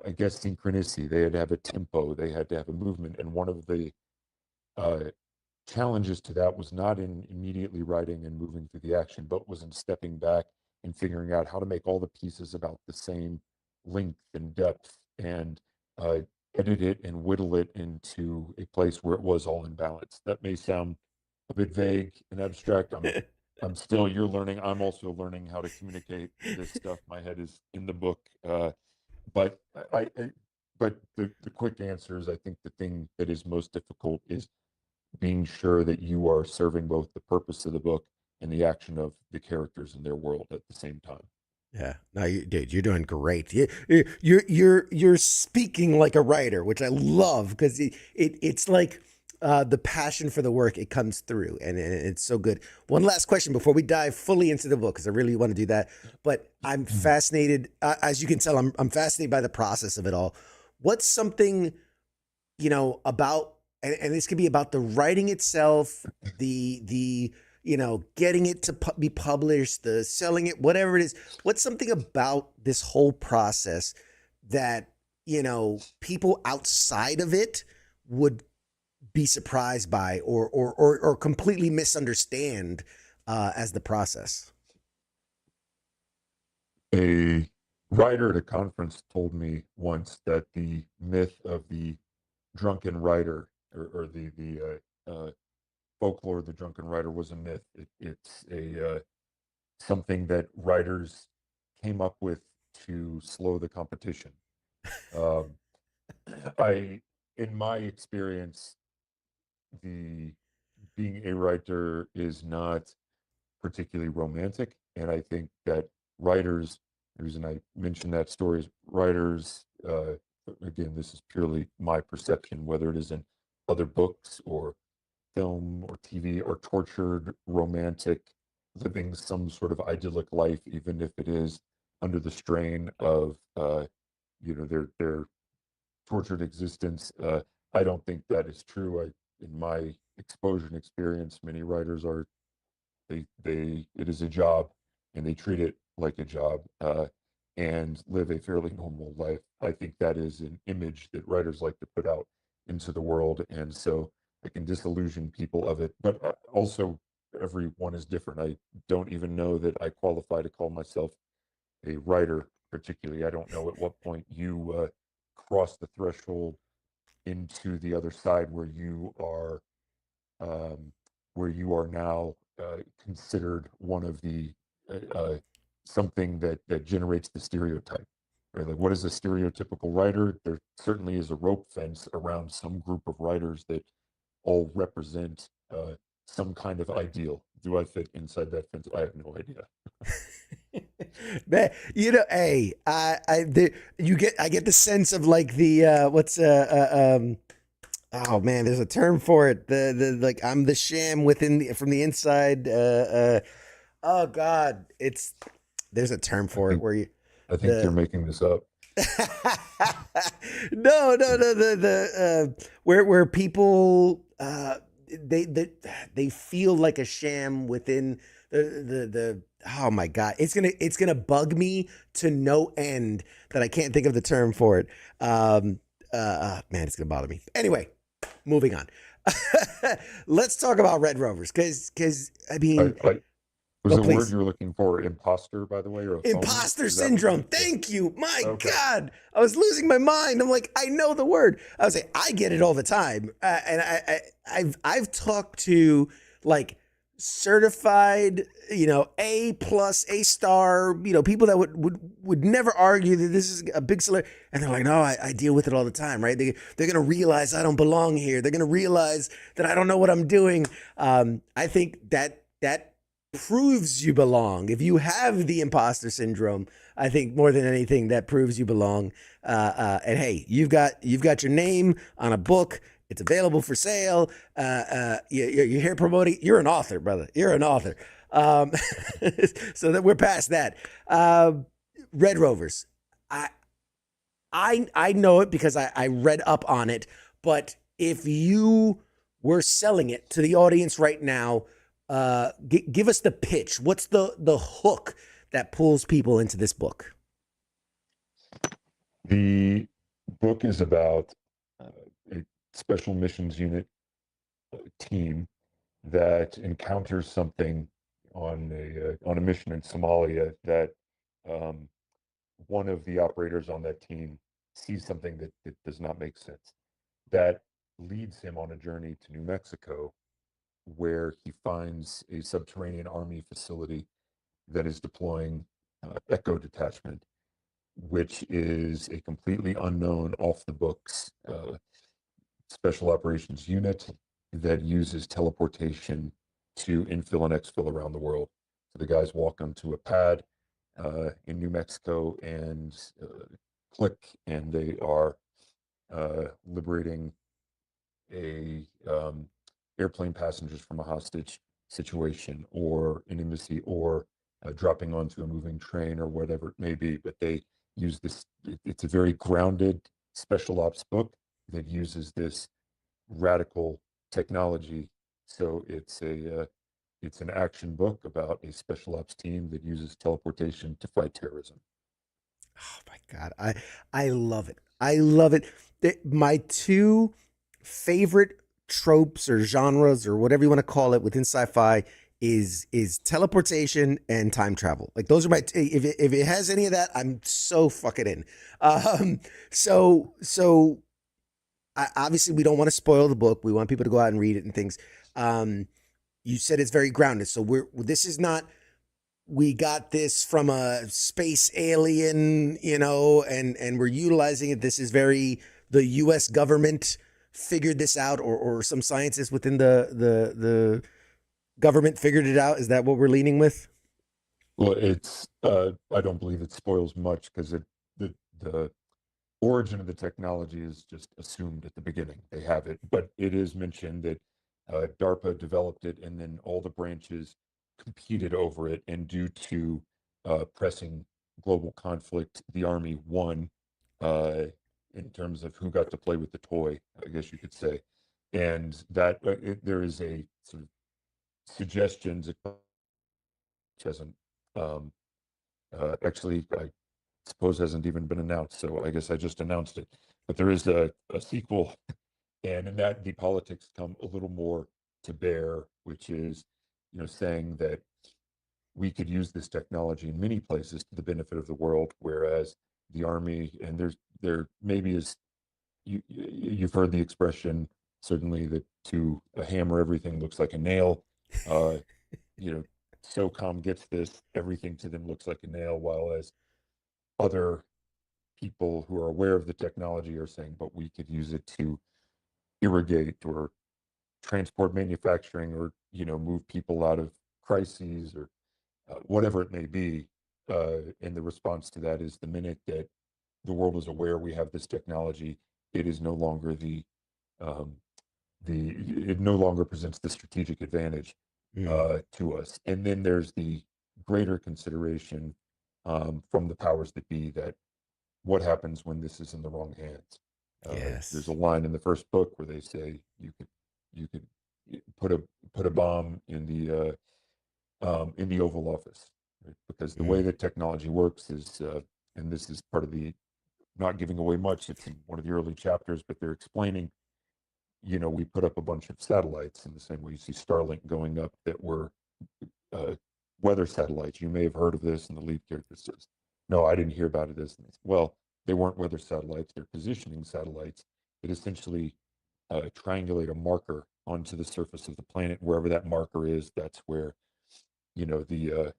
I guess synchronicity. They had to have a tempo, they had to have a movement, and one of the uh, challenges to that was not in immediately writing and moving through the action, but was in stepping back and figuring out how to make all the pieces about the same length and depth, and uh, edit it and whittle it into a place where it was all in balance. That may sound a bit vague and abstract. I'm still, you're learning. I'm also learning how to communicate this stuff. My head is in the book, but but the quick answer is, I think the thing that is most difficult is being sure that you are serving both the purpose of the book and the action of the characters in their world at the same time. Yeah, no, dude, you're doing great. You're speaking like a writer, which I love because it's like the passion for the work. It comes through, and it's so good. One last question before we dive fully into the book, because I really want to do that. But I'm fascinated, as you can tell, I'm fascinated by the process of it all. What's something, you know, about, and this could be about the writing itself, the you know, getting it to be published, the selling it, whatever it is. What's something about this whole process that, you know, people outside of it would be surprised by or completely misunderstand as the process? A writer at a conference told me once that the myth of the drunken writer, or the folklore of the drunken writer, was a myth. It's a something that writers came up with to slow the competition. Um, in my experience, the being a writer is not particularly romantic, and I think that writers, the reason I mentioned that story is writers, again, this is purely my perception, whether it is in other books or film or TV, or tortured romantic, living some sort of idyllic life, even if it is under the strain of you know, their tortured existence. I don't think that is true. In my exposure and experience, many writers are, they it is a job, and they treat it like a job, and live a fairly normal life. I think that is an image that writers like to put out into the world, and so I can disillusion people of it. But also, everyone is different. I don't even know that I qualify to call myself a writer particularly. I don't know at what point you cross the threshold into the other side, um, where you are now considered one of the something that generates the stereotype. Right? Like, what is a stereotypical writer? There certainly is a rope fence around some group of writers that all represent some kind of ideal. Do I fit inside that fence? I have no idea. Man, you know, hey, I get the sense of like the oh man, there's a term for it. The like, I'm the sham from the inside. Oh God, there's a term for it where I think you're making this up. no, where people they feel like a sham within the oh my God, it's gonna bug me to no end that I can't think of the term for it. Man, it's gonna bother me. Anyway, moving on. Let's talk about Red Rovers, because I mean, Was Oh, the word please. you were looking for imposter, by the way, or a phony? Imposter Is that what syndrome. you- yeah. Thank you. My Okay. God. I was losing my mind. I'm like, I know the word. I was like, I get it all the time. And I've talked to like certified, A+, A-star, people that would never argue that this is a big celebrity. And they're like, no, I deal with it all the time, right? They're going to realize I don't belong here. They're going to realize that I don't know what I'm doing. I think that proves you belong. If you have the imposter syndrome, I think more than anything that proves you belong. And hey, you've got your name on a book. It's available for sale. You're here promoting. You're an author, brother. You're an author. So that we're past that. Red Rovers. I know it because I read up on it. But if you were selling it to the audience right now, give us the pitch. What's the hook that pulls people into this book? The book is about a special missions unit team that encounters something on a mission in Somalia that one of the operators on that team sees something that does not make sense. That leads him on a journey to New Mexico, where he finds a subterranean army facility that is deploying Echo Detachment, which is a completely unknown, off the books special operations unit that uses teleportation to infill and exfil around the world. So the guys walk onto a pad in New Mexico and click, and they are liberating a airplane passengers from a hostage situation or an embassy, or dropping onto a moving train or whatever it may be. But they use this, it's a very grounded special ops book that uses this radical technology. So it's an action book about a special ops team that uses teleportation to fight terrorism. Oh my God. I love it. I love it. My two favorite tropes or genres or whatever you want to call it within sci-fi is teleportation and time travel. Like those are my if it has any of that, I'm so fucking in. So obviously we don't want to spoil the book. We want people to go out and read it and things. You said it's very grounded. So this is not, we got this from a space alien, and we're utilizing it. This is very, the U.S. government figured this out, or some scientists within the government figured it out. Is that what we're leaning with? Well, it's I don't believe it spoils much, because the origin of the technology is just assumed at the beginning. They have it, but it is mentioned that DARPA developed it, and then all the branches competed over it, and due to pressing global conflict, the Army won in terms of who got to play with the toy, I guess you could say. And that there is a sort of suggestions, which hasn't actually, I suppose, hasn't even been announced. So I guess I just announced it. But there is a sequel, and in that the politics come a little more to bear, which is, saying that we could use this technology in many places to the benefit of the world, whereas the Army, and there maybe is, you've heard the expression, certainly, that to a hammer everything looks like a nail. SOCOM gets this, everything to them looks like a nail, while as other people who are aware of the technology are saying, but we could use it to irrigate or transport manufacturing, or move people out of crises, or whatever it may be. And the response to that is, the minute that the world is aware we have this technology, it is no longer it no longer presents the strategic advantage to us. And then there's the greater consideration from the powers that be, that what happens when this is in the wrong hands. Yes. There's a line in the first book where they say you could put a bomb in the Oval Office, right? Because the way that technology works is, and this is part of the, not giving away much, it's in one of the early chapters, but they're explaining, we put up a bunch of satellites in the same way you see Starlink going up, that were weather satellites. You may have heard of this, and the lead character says, "No, I didn't hear about it." This, well, they weren't weather satellites; they're positioning satellites that essentially triangulate a marker onto the surface of the planet. Wherever that marker is, that's where the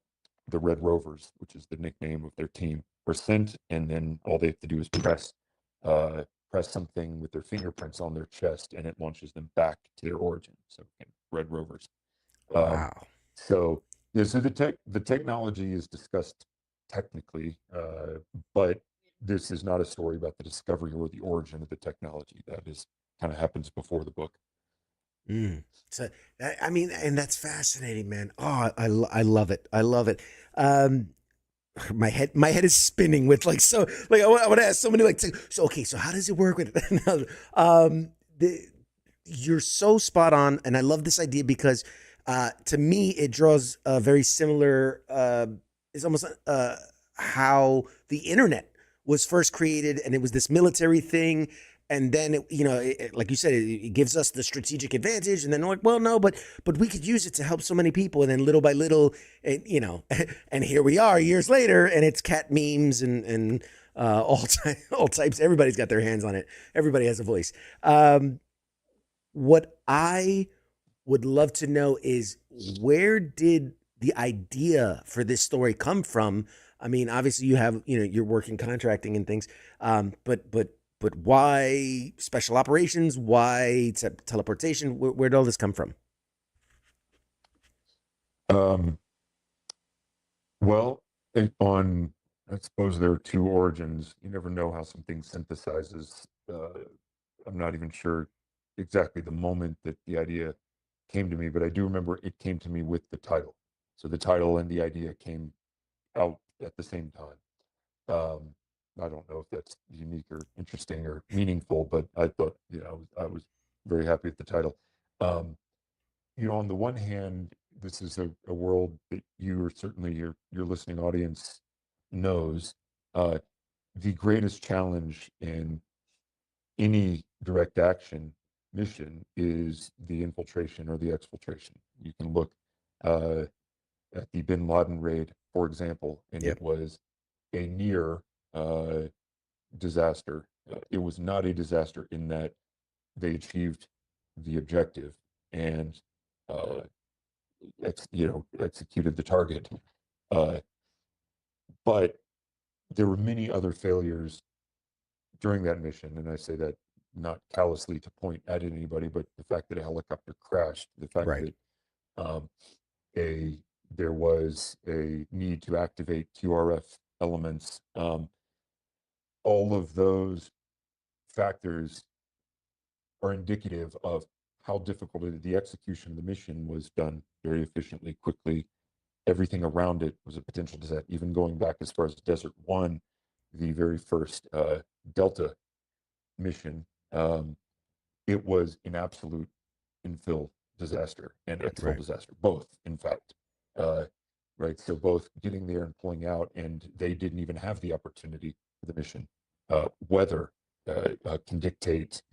Red Rovers, which is the nickname of their team, are sent, and then all they have to do is press something with their fingerprints on their chest, and it launches them back to their origin. So Red Rovers. Wow. So so the technology is discussed technically, but this is not a story about the discovery or the origin of the technology. That is kind of happens before the book. So I mean, and that's fascinating, man. Oh, I love it. I love it. Um, my head is spinning with like, so like I want to ask so many like, so okay, so how does it work with it? You're so spot on, and I love this idea because to me it draws a very similar. It's almost how the internet was first created, and it was this military thing. And then like you said, it gives us the strategic advantage. And then like, well, no, but we could use it to help so many people. And then little by little, and here we are years later, and it's cat memes and all types. Everybody's got their hands on it. Everybody has a voice. What I would love to know is, where did the idea for this story come from? I mean, obviously you have, you're working contracting and things, but why special operations? Why teleportation? Where did all this come from? Well, I suppose there are two origins. You never know how something synthesizes. I'm not even sure exactly the moment that the idea came to me, but I do remember it came to me with the title. So the title and the idea came out at the same time. I don't know if that's unique or interesting or meaningful, but I thought, I was very happy with the title. On the one hand, this is a world that you, or certainly your listening audience, knows. The greatest challenge in any direct action mission is the infiltration or the exfiltration. You can look at the Bin Laden raid, for example, and Yep. it was a near disaster. It was not a disaster in that they achieved the objective and executed the target. But there were many other failures during that mission, and I say that not callously to point at anybody, but the fact that a helicopter crashed, the fact Right. that there was a need to activate QRF elements. All of those factors are indicative of how difficult the execution of the mission was done very efficiently, quickly. Everything around it was a potential disaster. Even going back as far as Desert One, the very first Delta mission, it was an absolute infill disaster and exfil Right. disaster, both, in fact. Right, so both getting there and pulling out, and they didn't even have the opportunity for the mission. Weather can dictate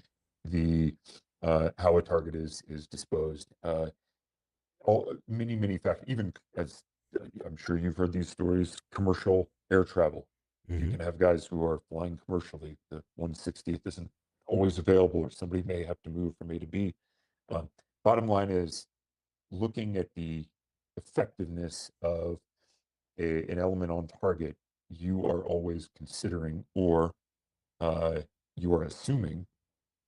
the how a target is disposed. Many factors. Even as I'm sure you've heard these stories, commercial air travel. You can have guys who are flying commercially. The 160th isn't always available, or somebody may have to move from A to B. Bottom line is, looking at the effectiveness of an element on target, you are always considering, or you are assuming,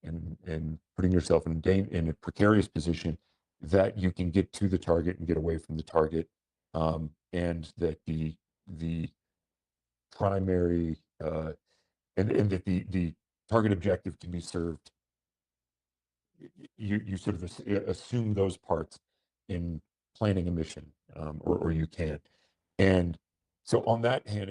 and putting yourself in a precarious position, that you can get to the target and get away from the target, and that the primary and that the target objective can be served. You sort of assume those parts in planning a mission, or you can. And so on that hand,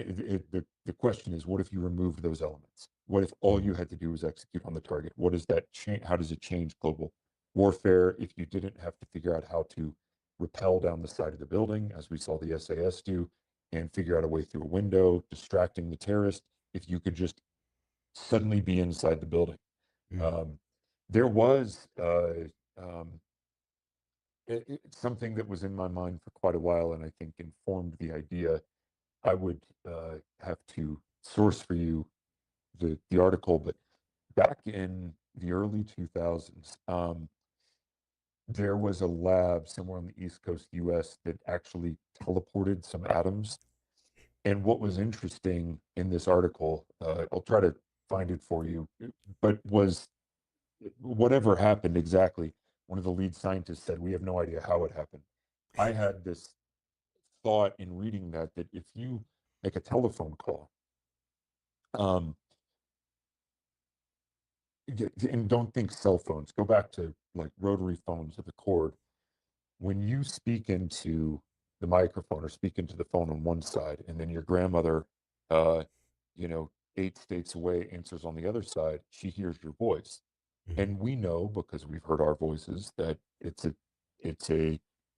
the question is, what if you removed those elements? What if all you had to do was execute on the target? What does that change? How does it change global warfare if you didn't have to figure out how to rappel down the side of the building, as we saw the SAS do, and figure out a way through a window, distracting the terrorist, if you could just suddenly be inside the building? There was it's something that was in my mind for quite a while, and I think informed the idea. I would have to source for you the article, but back in the early 2000s, there was a lab somewhere on the East Coast US that actually teleported some atoms. And what was interesting in this article, I'll try to find it for you, but was whatever happened exactly, one of the lead scientists said, we have no idea how it happened. I had this thought in reading that if you make a telephone call, um, and don't think cell phones, go back to like rotary phones with a cord. When you speak into the microphone or speak into the phone on one side, and then your grandmother, uh, 8 states away answers on the other side, she hears your voice. And we know because we've heard our voices that it's a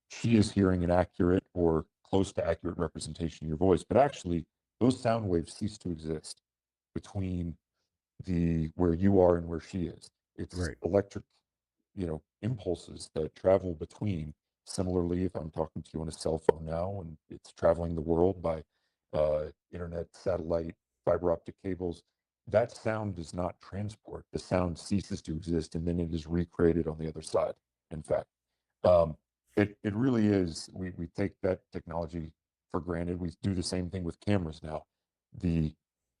she is hearing an accurate or close to accurate representation of your voice. But actually, those sound waves cease to exist between the where you are and where she is. It's Right. electric, impulses that travel between. Similarly, if I'm talking to you on a cell phone now and it's traveling the world by internet, satellite, fiber optic cables, that sound does not transport. The sound ceases to exist and then it is recreated on the other side. In fact, um, it really is. We take that technology for granted. We do the same thing with cameras now. The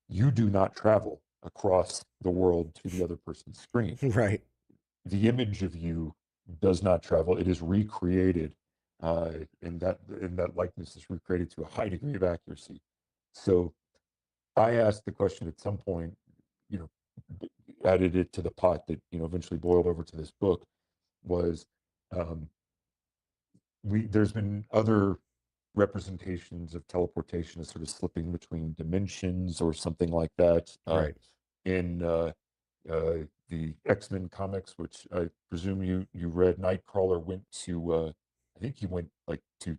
You do not travel across the world to the other person's screen. Right. The image of you does not travel. It is recreated, and that likeness is recreated to a high degree of accuracy. So I asked the question at some point, you know, added it to the pot that eventually boiled over to this book was um, there's been other representations of teleportation as sort of slipping between dimensions or something like that. Right. In the X-Men comics, which I presume you read, Nightcrawler went to I think he went like to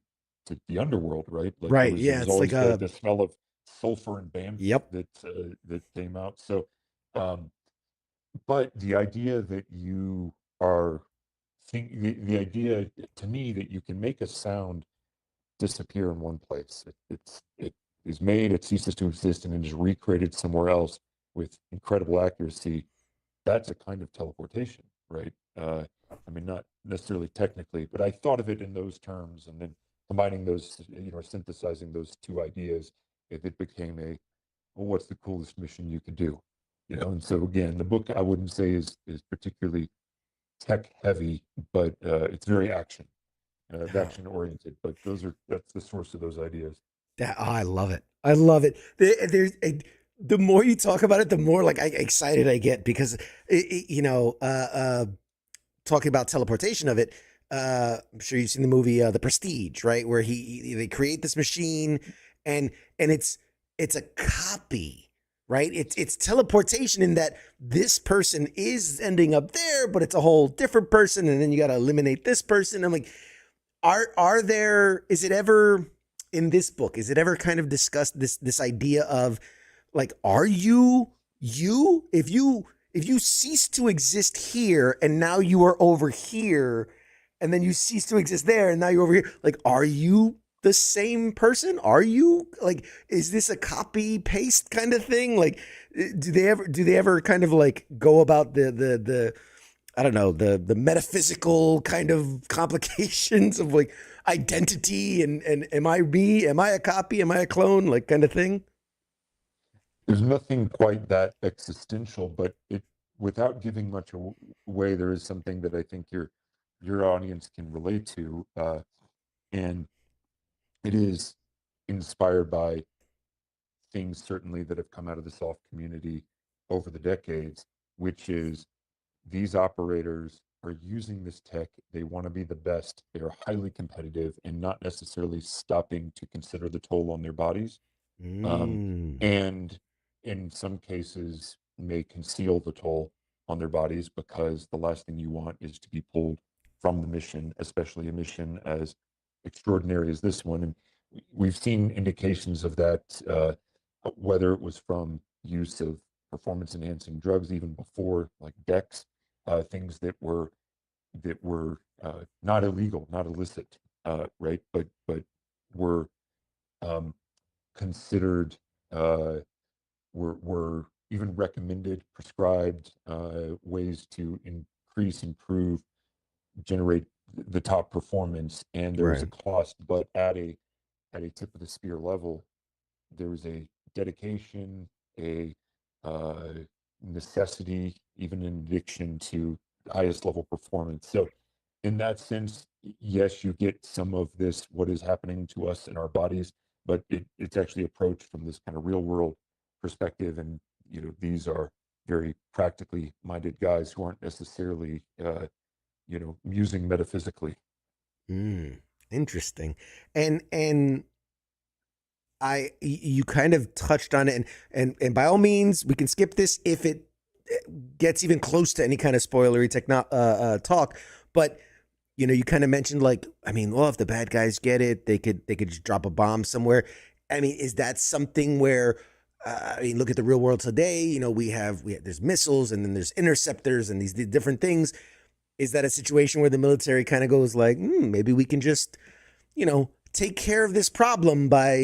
the underworld, right? Like Right. there Yeah. was It's like always a. the smell of sulfur and bamf Yep. that came out. So, um, but the idea that you are the idea to me that you can make a sound disappear in one place. It is made, it ceases to exist, and it is recreated somewhere else with incredible accuracy. That's a kind of teleportation, right? I mean, not necessarily technically, but I thought of it in those terms, and then combining those, synthesizing those two ideas, it became well, what's the coolest mission you could do? And so again, the book I wouldn't say is particularly tech heavy, but it's very action oriented. But that's the source of those ideas. I love it. I love it. The more you talk about it, the more like excited I get because talking about teleportation of it. I'm sure you've seen the movie The Prestige, right? Where they create this machine, and it's a copy, right? It's teleportation in that this person is ending up there, but it's a whole different person, and then you got to eliminate this person. I'm like, are there? Is it ever in this book? Is it ever kind of discussed this idea of like, are you if you cease to exist here and now you are over here and then you cease to exist there and now you're over here, like, are you the same person? Are you like, is this a copy paste kind of thing? Like, do they ever kind of like go about the I don't know, the metaphysical kind of complications of like identity and am I me? Am I a copy? Am I a clone? Like kind of thing? There's nothing quite that existential, but without giving much away, there is something that I think your audience can relate to, and it is inspired by things certainly that have come out of the soft community over the decades, which is these operators are using this tech. They want to be the best. They are highly competitive and not necessarily stopping to consider the toll on their bodies. And in some cases may conceal the toll on their bodies because the last thing you want is to be pulled from the mission, especially a mission as extraordinary as this one. And we've seen indications of that, whether it was from use of performance enhancing drugs even before like Dex, things that were that were not illegal, not illicit, right? But were considered, were even recommended, prescribed ways to increase, improve, generate the top performance, and there was a Right. cost, but at a tip of the spear level, there was a dedication, a uh, necessity, even an addiction to the highest level performance. So, in that sense, yes, you get some of this, what is happening to us in our bodies, but it's actually approached from this kind of real world perspective. And, these are very practically minded guys who aren't necessarily, musing metaphysically. Interesting. And you kind of touched on it, and by all means, we can skip this if it gets even close to any kind of spoilery talk. But you kind of mentioned, like, I mean, well, if the bad guys get it, they could just drop a bomb somewhere. I mean, is that something where I mean, look at the real world today. We have there's missiles, and then there's interceptors, and these different things. Is that a situation where the military kind of goes like, maybe we can just take care of this problem by,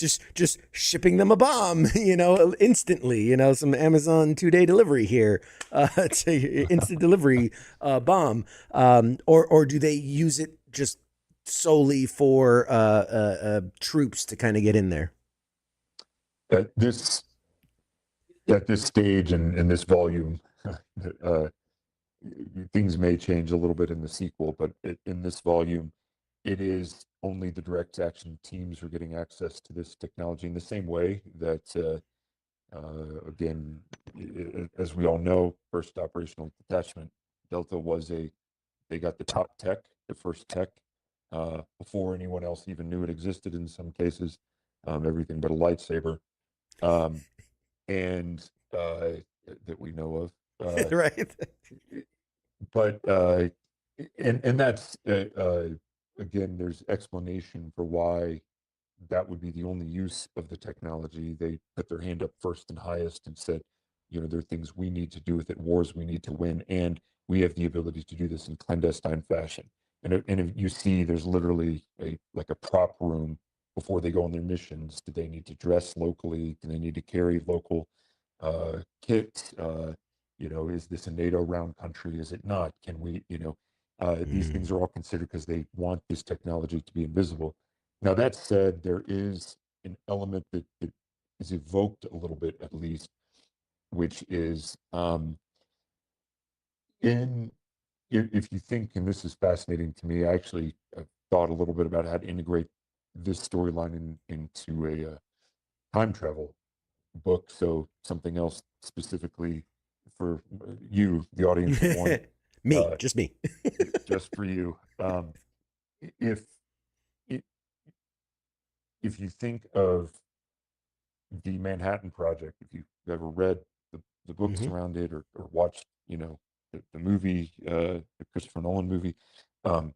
just shipping them a bomb, instantly, some Amazon 2-day delivery here, instant delivery bomb. Or do they use it just solely for troops to kind of get in there? At this stage and in this volume, things may change a little bit in the sequel, but in this volume, it is only the direct action teams who are getting access to this technology in the same way that, again, as we all know, first operational detachment, Delta they got the top tech, the first tech, before anyone else even knew it existed in some cases, everything but a lightsaber, and that we know of. Right. But and that's again, there's explanation for why that would be the only use of the technology. They put their hand up first and highest and said, there are things we need to do with it, wars we need to win, and we have the ability to do this in clandestine fashion. And if you see, there's literally like a prop room before they go on their missions. Do they need to dress locally? Do they need to carry local kit? Is this a NATO round country? Is it not? Can we, these things are all considered because they want this technology to be invisible. Now, that said, there is an element that is evoked a little bit, at least, which is in if you think, and this is fascinating to me, I actually thought a little bit about how to integrate this storyline into a time travel book. So something else specifically for you, the audience of one, Just me. just for you. If i- if you think of the Manhattan Project, if you've ever read the books Mhm. around it or watched, the movie, the Christopher Nolan movie, um,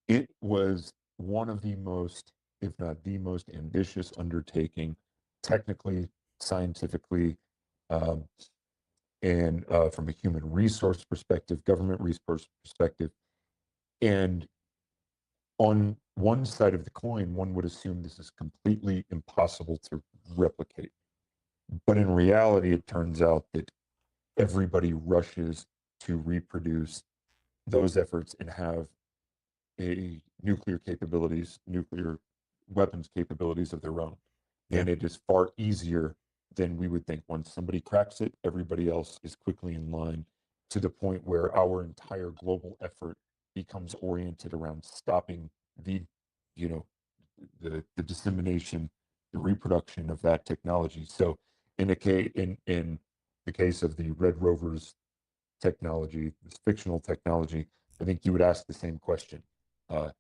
it was one of the most, if not the most ambitious undertaking, technically, scientifically, um, and from a human resource perspective, government resource perspective. And on one side of the coin, one would assume this is completely impossible to replicate. But in reality, it turns out that everybody rushes to reproduce those efforts and have a nuclear weapons capabilities of their own. Yeah. And it is far easier than we would think. Once somebody cracks it, everybody else is quickly in line, to the point where our entire global effort becomes oriented around stopping the, you know, the dissemination, the reproduction of that technology. So in the case of the Red Rovers technology, this fictional technology, I think you would ask the same question. Uh,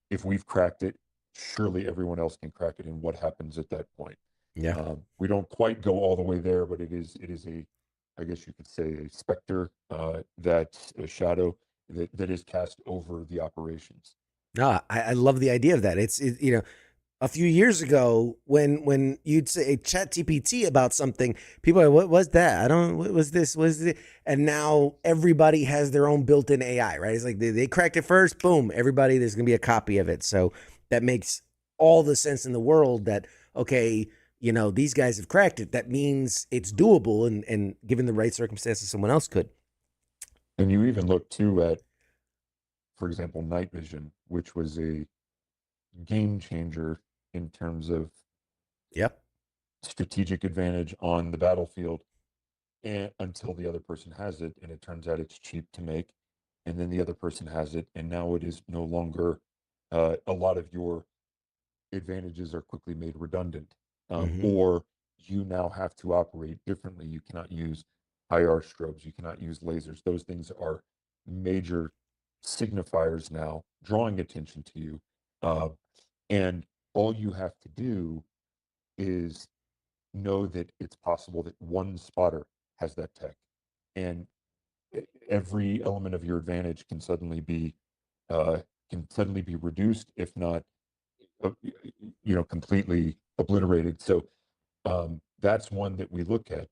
if we've cracked it, surely everyone else can crack it. And what happens at that point? Yeah. We don't quite go all the way there, but it is I guess you could say, a specter, that's a shadow that is cast over the operations. No, I love the idea of that. a few years ago when you'd say chat GPT about something, people are, what was that? I don't, what was this? What is it? And now everybody has their own built-in AI, right? It's like they cracked it first, boom, everybody, there's going to be a copy of it. So that makes all the sense in the world that, okay, these guys have cracked it. That means it's doable. And given the right circumstances, someone else could. And you even look too at, for example, night vision, which was a game changer in terms of Yep. strategic advantage on the battlefield, and until the other person has it, and it turns out it's cheap to make, and then the other person has it, and now it is no longer a lot of your advantages are quickly made redundant, or you now have to operate differently. You cannot use IR strobes, you cannot use lasers. Those things are major signifiers now, drawing attention to you, and all you have to do is know that it's possible that one spotter has that tech, and every element of your advantage can suddenly be reduced, if not completely obliterated. So that's one that we look at.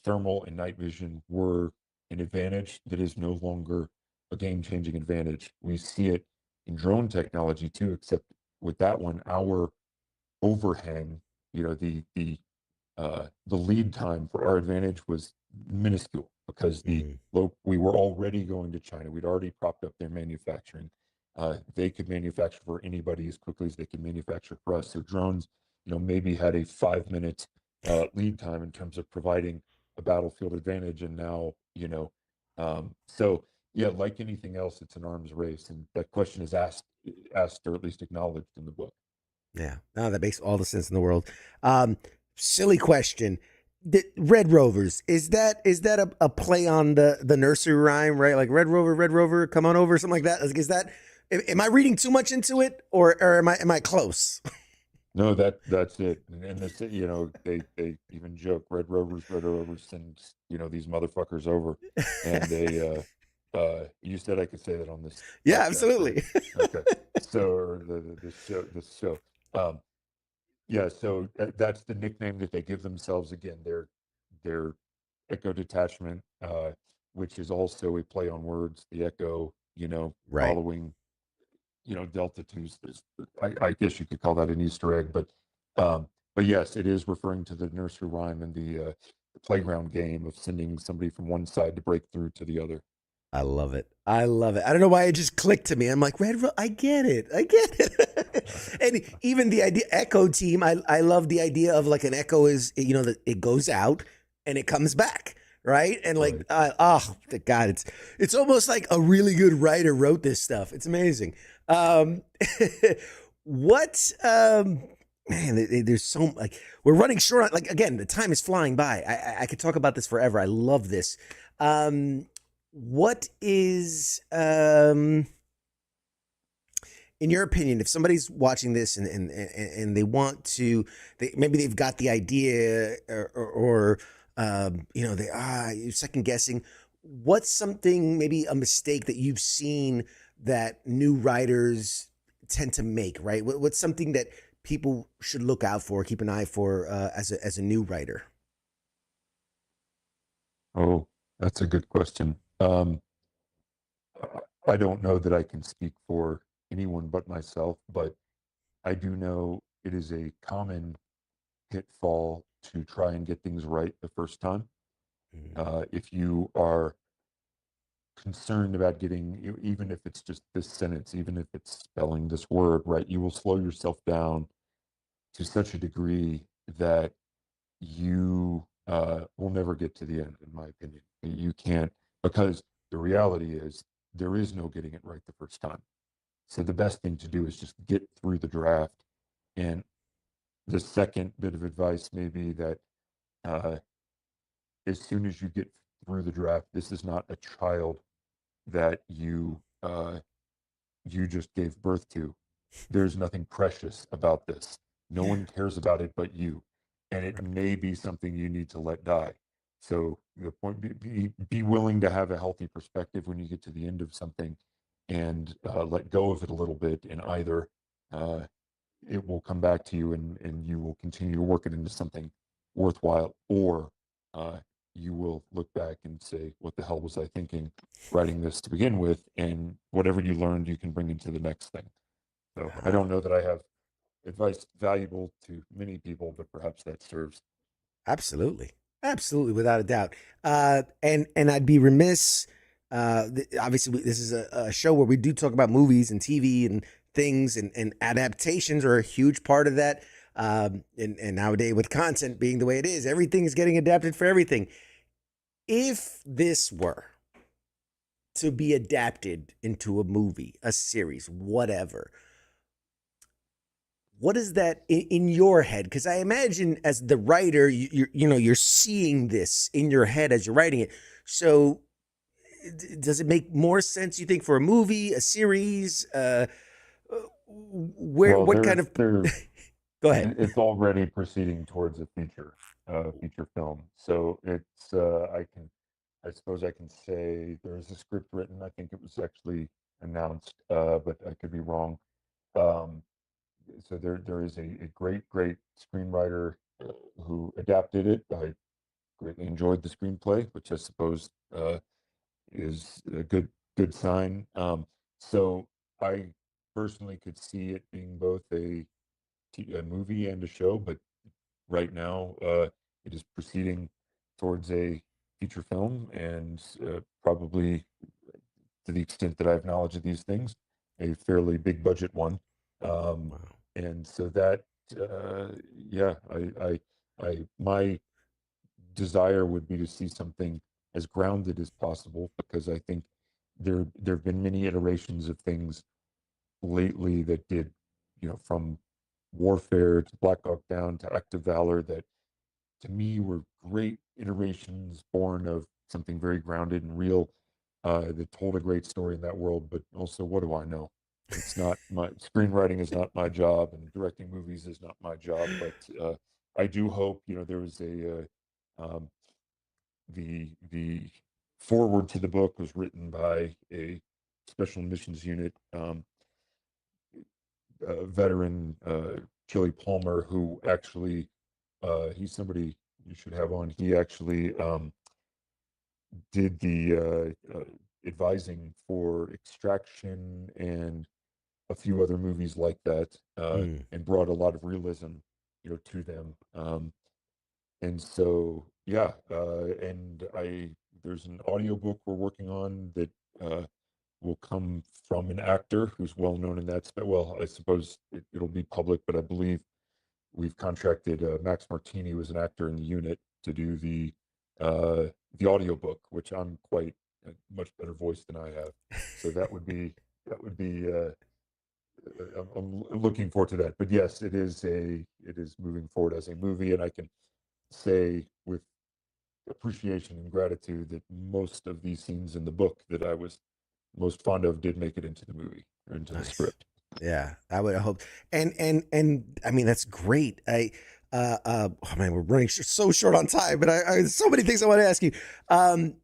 Thermal and night vision were an advantage that is no longer a game-changing advantage. We see it in drone technology too, except with that one, our overhang, the lead time for our advantage was minuscule, because we were already going to China. We'd already propped up their manufacturing. They could manufacture for anybody as quickly as they could manufacture for us. So drones, maybe had a 5-minute lead time in terms of providing a battlefield advantage. And now, so yeah, like anything else, it's an arms race, and that question is asked or at least acknowledged in the book. Yeah, no, that makes all the sense in the world. Silly question. The Red Rovers, is that a play on the nursery rhyme, right? Like Red Rover, come on over, something like that. Like, is that, am I reading too much into it, or am I close? No, that's it. And this, they even joke, Red Rovers send, these motherfuckers over. And they you said I could say that on this Yeah, podcast, absolutely. right? Okay. So, or this show. Yeah, so that's the nickname that they give themselves. Again, their Echo detachment, which is also a play on words. The Echo, Right. following, Delta 2. I guess you could call that an Easter egg, but yes, it is referring to the nursery rhyme and the playground game of sending somebody from one side to break through to the other. I love it. I don't know why it just clicked to me. I'm like, I get it. And even the idea, Echo team, I love the idea of like an echo is, that it goes out and it comes back. Right. And like, oh God, it's almost like a really good writer wrote this stuff. It's amazing. What, man, there's so, like, we're running short on, like, again, the time is flying by. I could talk about this forever. I love this. What is, in your opinion, if somebody's watching this and they want to, maybe they've got the idea, or you're second guessing, what's something, maybe a mistake that you've seen that new writers tend to make, right? What's something that people should look out for, keep an eye for, as a new writer? Oh, that's a good question. I don't know that I can speak for anyone but myself, but I do know it is a common pitfall to try and get things right the first time. If you are concerned about getting, even if it's just this sentence, even if it's spelling this word right, you will slow yourself down to such a degree that you will never get to the end, in my opinion. You can't, because the reality is there is no getting it right the first time. So the best thing to do is just get through the draft. And the second bit of advice may be that as soon as you get through the draft, this is not a child that you just gave birth to. There's nothing precious about this. No one cares about it but you, and it may be something you need to let die. So the point, be willing to have a healthy perspective when you get to the end of something, and let go of it a little bit, and either it will come back to you, and you will continue to work it into something worthwhile, or you will look back and say, what the hell was I thinking writing this to begin with? And whatever you learned, you can bring into the next thing. So I don't know that I have advice valuable to many people, but perhaps that serves. Absolutely. Absolutely, without a doubt. And I'd be remiss. Obviously, this is a show where we do talk about movies and TV and things, and adaptations are a huge part of that. And nowadays, with content being the way it is, everything is getting adapted for everything. If this were to be adapted into a movie, a series, whatever, what is that in your head? Because I imagine as the writer, you're seeing this in your head as you're writing it. So does it make more sense, you think, for a movie, a series? Well, What kind of? there's Go ahead. it's already proceeding towards a feature film. So it's I suppose I can say there's a script written. I think it was actually announced, but I could be wrong. Um, so there is a great screenwriter who adapted it. I greatly enjoyed the screenplay, which I suppose is a good sign. So I personally could see it being both a movie and a show, but right now it is proceeding towards a feature film, and probably, to the extent that I have knowledge of these things, a fairly big budget one. Um, Wow. and so that, yeah, my desire would be to see something as grounded as possible, because I think there have been many iterations of things lately that did, from Warfare to Black Hawk Down to Active Valor, that to me were great iterations born of something very grounded and real, that told a great story in that world. But also, what do I know? It's not my screenwriting is not my job, and directing movies is not my job. But I do hope, there was the foreword to the book was written by a special missions unit veteran, Chili Palmer, who actually, he's somebody you should have on. He actually did the advising for Extraction and a few other movies like that, Mm. and brought a lot of realism, to them. And so, yeah, and there's an audiobook we're working on that will come from an actor who's well known in that space. Well, I suppose it'll be public, but I believe we've contracted Max Martini, who is an actor in the unit, to do the audiobook, which I'm quite a much better voice than I have. So that would be. I'm looking forward to that. But yes, it is moving forward as a movie, and I can say with appreciation and gratitude that most of these scenes in the book that I was most fond of did make it into the movie or into the Nice. script. Yeah, I would hope. And I mean, that's great. Oh man, we're running so short on time, but I so many things I want to ask you.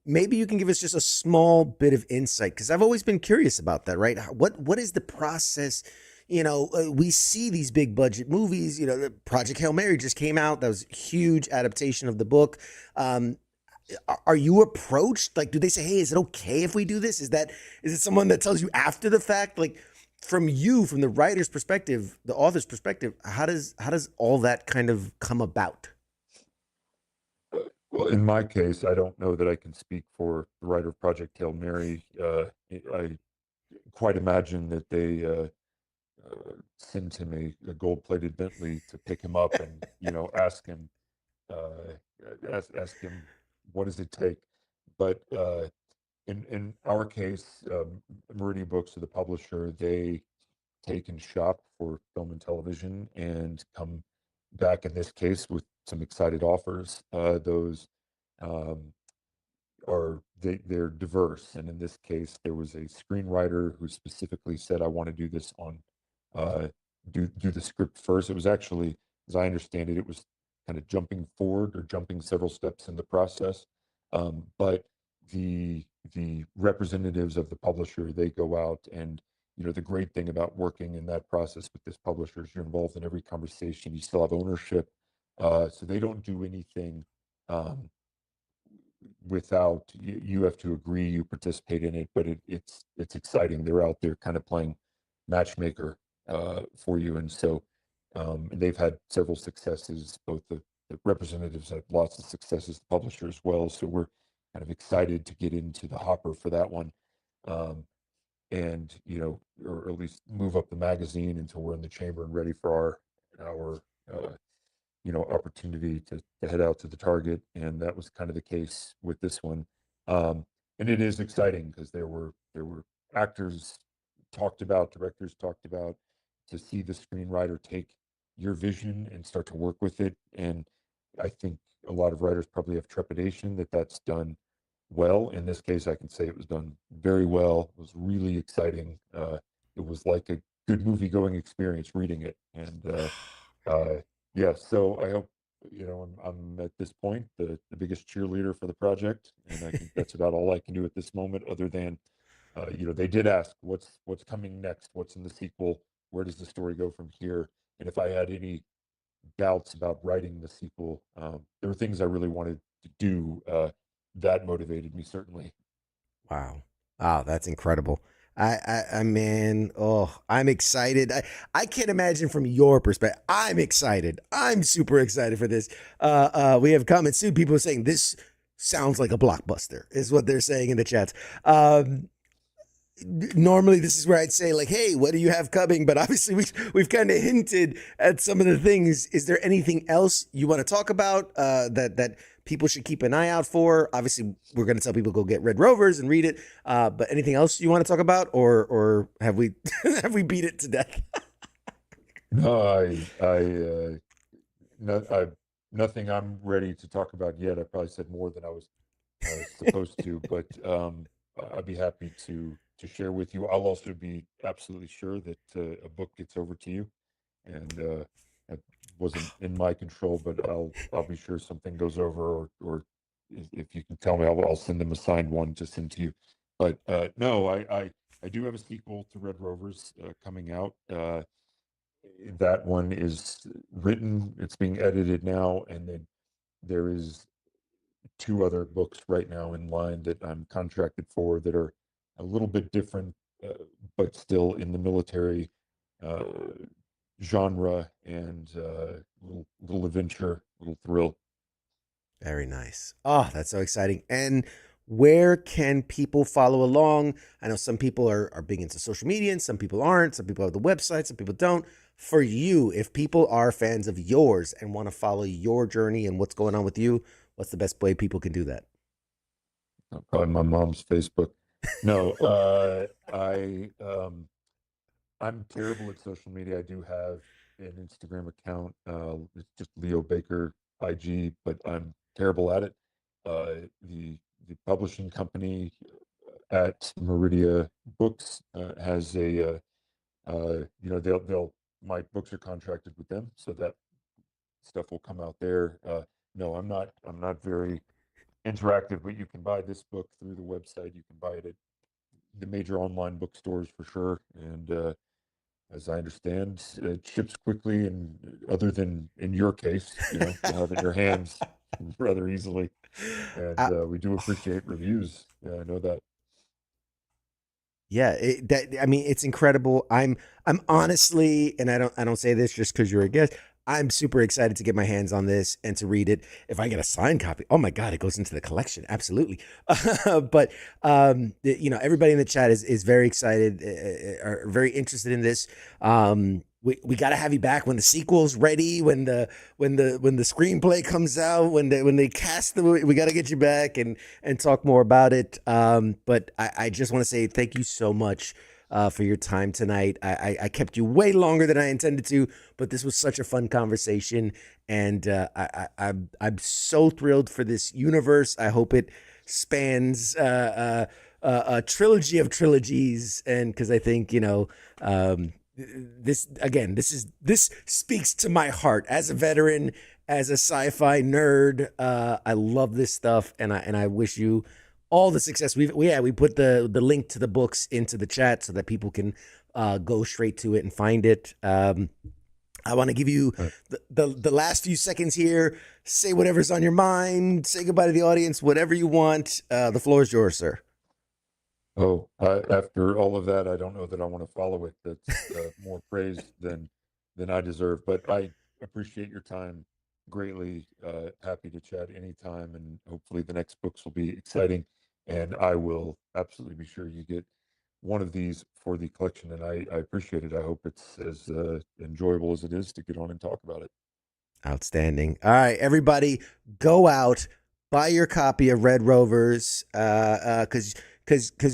Maybe you can give us just a small bit of insight, because I've always been curious about that. Right? What is the process? We see these big budget movies. The Project Hail Mary just came out. That was a huge adaptation of the book. Are you approached? Like, do they say, "Hey, is it okay if we do this?" Is it someone that tells you after the fact? Like, from the writer's perspective, the author's perspective, how does all that kind of come about? Well, in my case, I don't know that I can speak for the writer of Project Hail Mary. I quite imagine that they sent him a gold-plated Bentley to pick him up and ask him uh, ask him what does it take. But in our case, Meridian Books, are the publisher. They take and shop for film and television and come back in this case with some excited offers. Those um, they're diverse, and in this case, there was a screenwriter who specifically said, "I want to do this on uh, do the script first." It was actually, as I understand it, it was kind of jumping forward or jumping several steps in the process. But the representatives of the publisher, they go out and the great thing about working in that process with this publisher is you're involved in every conversation. You still have ownership, so they don't do anything um, without you have to agree, you participate in it, but it's exciting. They're out there kind of playing matchmaker for you, and so they've had several successes. Both the representatives had lots of successes, the publisher as well. So we're kind of excited to get into the hopper for that one, and or at least move up the magazine until we're in the chamber and ready for our opportunity to head out to the target. And that was kind of the case with this one. And it is exciting because there were actors talked about, directors talked about, to see the screenwriter take your vision and start to work with it. And I think a lot of writers probably have trepidation that that's done well. In this case, I can say it was done very well. It was really exciting. It was like a good movie going experience reading it. And yeah, so I hope, I'm at this point the biggest cheerleader for the project, and I think that's about all I can do at this moment, other than, they did ask what's coming next, what's in the sequel, where does the story go from here, and if I had any doubts about writing the sequel, there were things I really wanted to do that motivated me certainly. Wow. Wow, that's incredible. I man, oh, I'm excited. I can't imagine from your perspective. I'm excited. I'm super excited for this. We have comments too. People are saying this sounds like a blockbuster, is what they're saying in the chats. Normally this is where I'd say like, hey, what do you have coming? But obviously we've kind of hinted at some of the things. Is there anything else you want to talk about that people should keep an eye out for? Obviously we're going to tell people go get Red Rovers and read it. But anything else you want to talk about, or have we have we beat it to death? No, nothing I'm ready to talk about yet. I probably said more than I was supposed to, but I'd be happy to share with you. I'll also be absolutely sure that a book gets over to you, and that wasn't in my control, but I'll be sure something goes over, or if you can tell me, I'll send them a signed one to send to you. But no, I do have a sequel to Red Rovers coming out. That one is written, it's being edited now, and then there is two other books right now in line that I'm contracted for that are a little bit different, but still in the military uh, genre, and little adventure, little thrill. Very nice. Oh, that's so exciting. And where can people follow along? I know some people are big into social media and some people aren't. Some people have the website, some people don't. For you, if people are fans of yours and want to follow your journey and what's going on with you, what's the best way people can do that? Probably my mom's Facebook. No, I'm terrible at social media. I do have an Instagram account. It's just Leo Baker IG, but I'm terrible at it. The publishing company at Meridia Books has a they'll my books are contracted with them, so that stuff will come out there. No, I'm not very interactive, but you can buy this book through the website. You can buy it at the major online bookstores for sure, and as I understand, it ships quickly, and other than in your case, you'll have it in your hands rather easily. And Uh, we do appreciate reviews. Yeah, I know that. Yeah, I mean, it's incredible. I'm honestly, and I don't say this just because you're a guest. I'm super excited to get my hands on this and to read it. If I get a signed copy, oh my god, it goes into the collection. Absolutely. But everybody in the chat is very excited, are very interested in this. We got to have you back when the sequel's ready, when the screenplay comes out, when they cast the movie. We got to get you back and talk more about it. But I just want to say thank you so much for your time tonight. I kept you way longer than I intended to, but this was such a fun conversation, and I'm so thrilled for this universe. I hope it spans a trilogy of trilogies, and because I think this speaks to my heart as a veteran, as a sci-fi nerd. I love this stuff, and I wish you all the success. We put the link to the books into the chat so that people can go straight to it and find it. I want to give you the last few seconds here. Say whatever's on your mind. Say goodbye to the audience. Whatever you want. The floor is yours, sir. Oh, after all of that, I don't know that I want to follow it. That's more praise than I deserve. But I appreciate your time greatly. Happy to chat anytime, and hopefully the next books will be exciting. And I will absolutely be sure you get one of these for the collection. And I appreciate it. I hope it's as enjoyable as it is to get on and talk about it. Outstanding. All right, everybody, go out, buy your copy of Red Rovers, because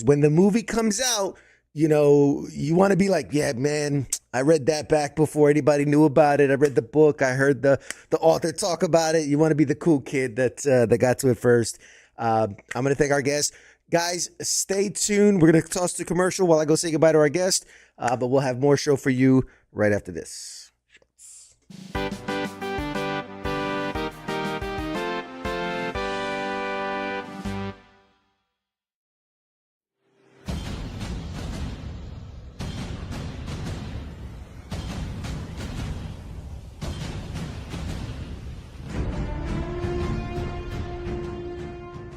when the movie comes out, you know, you want to be like, yeah, man, I read that back before anybody knew about it. I read the book. I heard the author talk about it. You want to be the cool kid that got to it first. I'm going to thank our guest. Guys, stay tuned. We're going to toss the commercial while I go say goodbye to our guest, but we'll have more show for you right after this.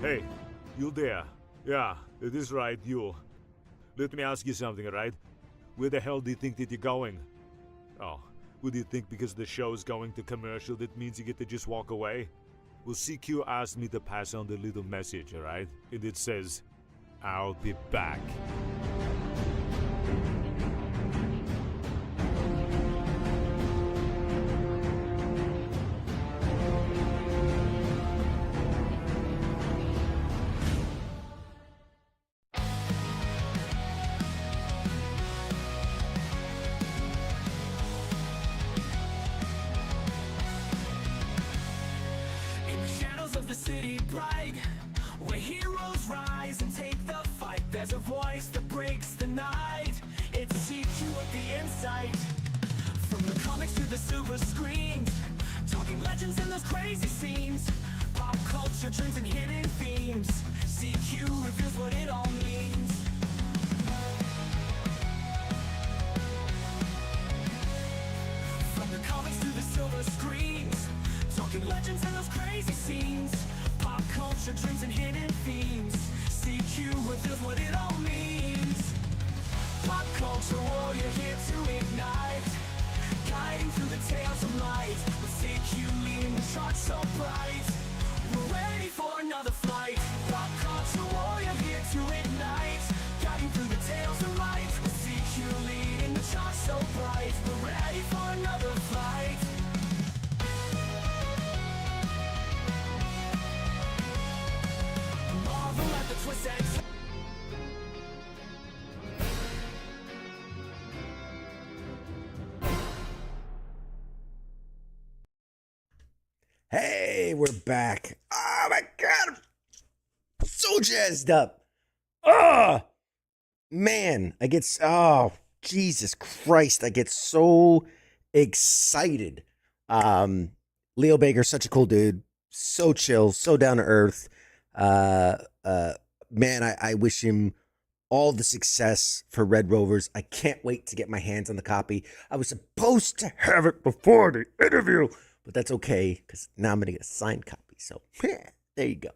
Hey, you there? Yeah, it is right, you. Let me ask you something, right? Where the hell do you think that you're going? Oh, would you think because the show is going to commercial that means you get to just walk away? Well, CQ asked me to pass on the little message, alright? And it says, I'll be back. In the shadows of the city bright, where heroes rise and take the fight, there's a voice that breaks the night. It's CQ with the insight. From the comics to the silver screens, talking legends and those crazy scenes, pop culture trends and hidden themes. CQ reveals what it all means. From the comics to the silver screens, talking legends and those crazy scenes, pop culture trends and hidden themes. CQ reveals what it all means. Pop culture warrior here to ignite, guiding through the tales of light, with CQ leading the charge so bright. We're ready for another flight. Pop culture warrior here to ignite, guiding through the tales of light, with CQ leading the charge so bright. We're ready for another flight. Marvel at the twist and Hey, we're back. Oh my God. I'm so jazzed up. Oh, man. Jesus Christ. I get so excited. Leo Baker's such a cool dude. So chill, so down to earth. Man, I wish him all the success for Red Rovers. I can't wait to get my hands on the copy. I was supposed to have it before the interview, but that's okay because now I'm going to get a signed copy. So there you go.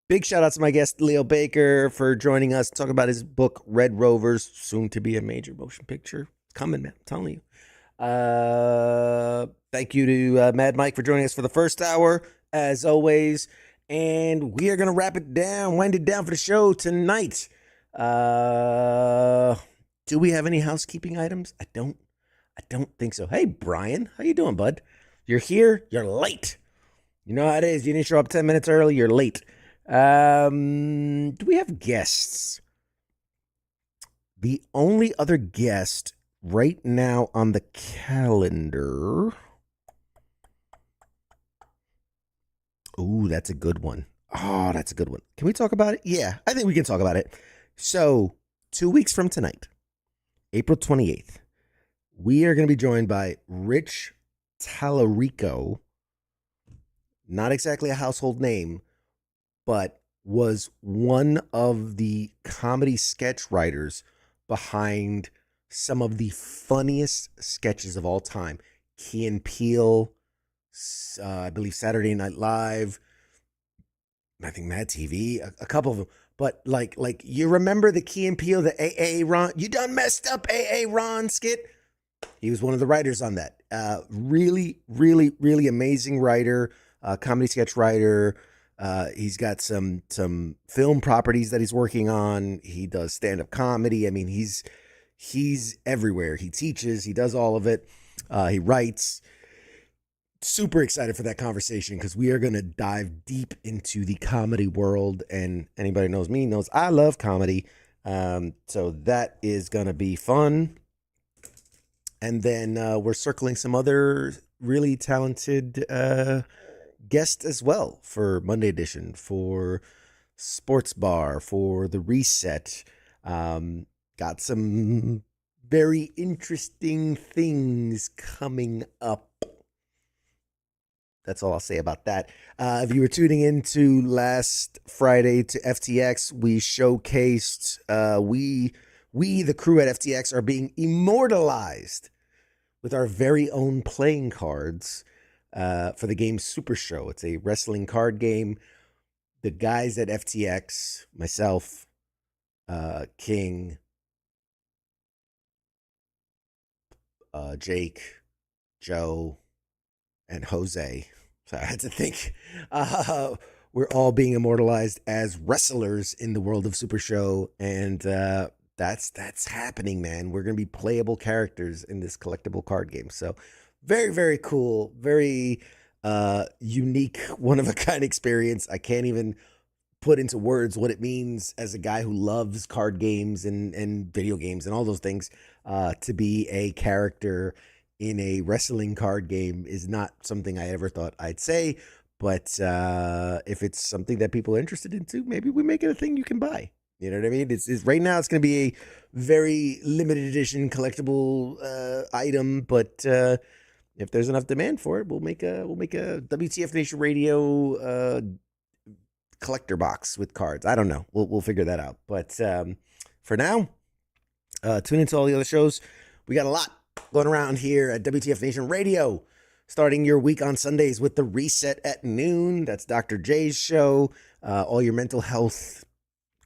Big shout out to my guest, Leo Baker, for joining us, talking about his book, Red Rovers, soon to be a major motion picture. It's coming, man. I'm telling you. Thank you to Mad Mike for joining us for the first hour, as always. And we are going to wrap it down, wind it down for the show tonight. Do we have any housekeeping items? I don't think so. Hey, Brian, how you doing, bud? You're here. You're late. You know how it is. You didn't show up 10 minutes early. You're late. Do we have guests? The only other guest right now on the calendar. Ooh, that's a good one. Oh, that's a good one. Can we talk about it? Yeah, I think we can talk about it. So, 2 weeks from tonight, April 28th, we are going to be joined by Rich Tallarico. Not exactly a household name, but was one of the comedy sketch writers behind some of the funniest sketches of all time. Key and Peele, I believe Saturday Night Live, I think Mad TV, a couple of them. But like you remember the Key and Peele, the AA Ron, you done messed up AA Ron skit? He was one of the writers on that. Really, really, really amazing writer, comedy sketch writer. He's got some film properties that he's working on. He does stand-up comedy. I mean, he's everywhere. He teaches, he does all of it. He writes. Super excited for that conversation because we are going to dive deep into the comedy world, and anybody knows me knows I love comedy. So that is going to be fun. And then we're circling some other really talented guests as well for Monday edition, for Sports Bar, for the Reset. Got some very interesting things coming up. That's all I'll say about that. If you were tuning into last Friday to FTX, we showcased, we, the crew at FTX, are being immortalized with our very own playing cards for the game Super Show. It's a wrestling card game. The guys at FTX, myself, King, Jake, Joe, and Jose. So I had to think. We're all being immortalized as wrestlers in the world of Super Show, and that's happening, man. We're gonna be playable characters in this collectible card game. So very, very cool, very unique, one of a kind experience. I can't even put into words what it means as a guy who loves card games and video games and all those things. To be a character in a wrestling card game is not something I ever thought I'd say, but if it's something that people are interested in too, maybe we make it a thing you can buy. You know what I mean? It's right now it's going to be a very limited edition collectible item, but if there's enough demand for it, we'll make a WTF Nation Radio collector box with cards. I don't know. We'll figure that out. But for now, tune into all the other shows. We got a lot going around here at WTF Nation Radio, starting your week on Sundays with the Reset at noon. That's Dr. J's show. All your mental health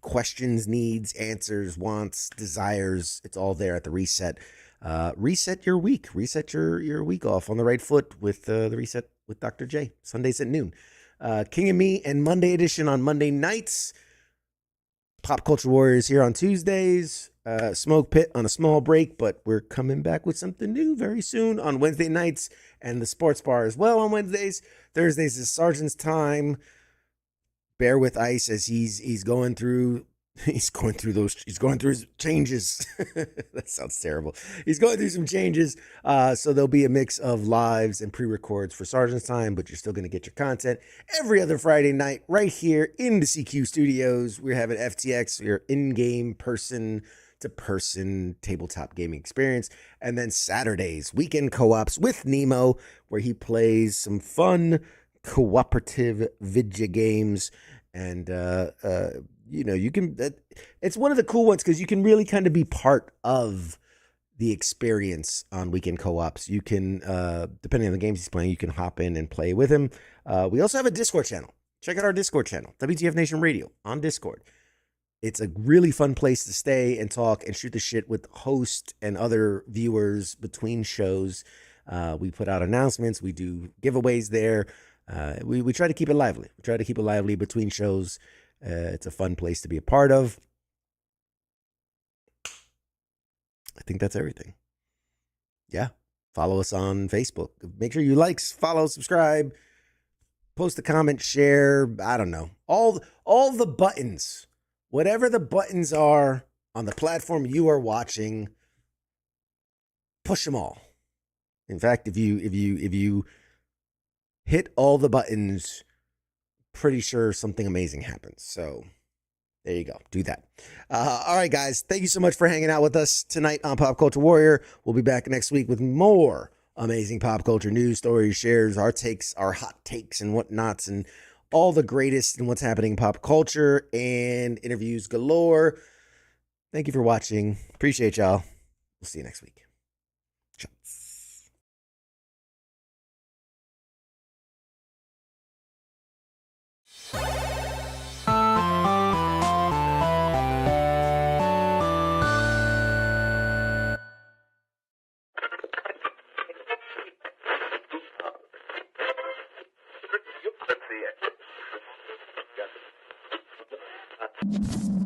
questions, needs, answers, wants, desires, it's all there at the Reset. Reset your week. Reset your week off on the right foot with the Reset with Dr. J. Sundays at noon. King and Me and Monday edition on Monday nights. Pop Culture Warriors here on Tuesdays. Smoke Pit on a small break, but we're coming back with something new very soon on Wednesday nights, and the Sports Bar as well on Wednesdays. Thursdays is Sergeant's Time. Bear with Ice as he's going through his changes. That sounds terrible. He's going through some changes. So there'll be a mix of lives and pre-records for Sergeant's Time, but you're still going to get your content every other Friday night right here in the CQ studios. We're having FTX, your in-game person-to-person tabletop gaming experience. And then Saturdays, weekend co-ops with Nemo, where he plays some fun cooperative video games. And you can, it's one of the cool ones because you can really kind of be part of the experience on weekend co-ops. You can, depending on the games he's playing, you can hop in and play with him. We also have a Discord channel. Check out our Discord channel, WTF Nation Radio on Discord. It's a really fun place to stay and talk and shoot the shit with hosts and other viewers between shows. We put out announcements. We do giveaways there. We try to keep it lively. We try to keep it lively between shows. It's a fun place to be a part of. I think that's everything. Yeah. Follow us on Facebook. Make sure you like, follow, subscribe, post a comment, share. I don't know. All the buttons. Whatever the buttons are on the platform you are watching, push them all. In fact, if you hit all the buttons, pretty sure something amazing happens. So there you go. Do that. All right, guys. Thank you so much for hanging out with us tonight on Pop Culture Warrior. We'll be back next week with more amazing pop culture news, stories, shares, our takes, our hot takes and whatnots, and all the greatest in what's happening in pop culture and interviews galore. Thank you for watching. Appreciate y'all. We'll see you next week. Shots. Let's see it.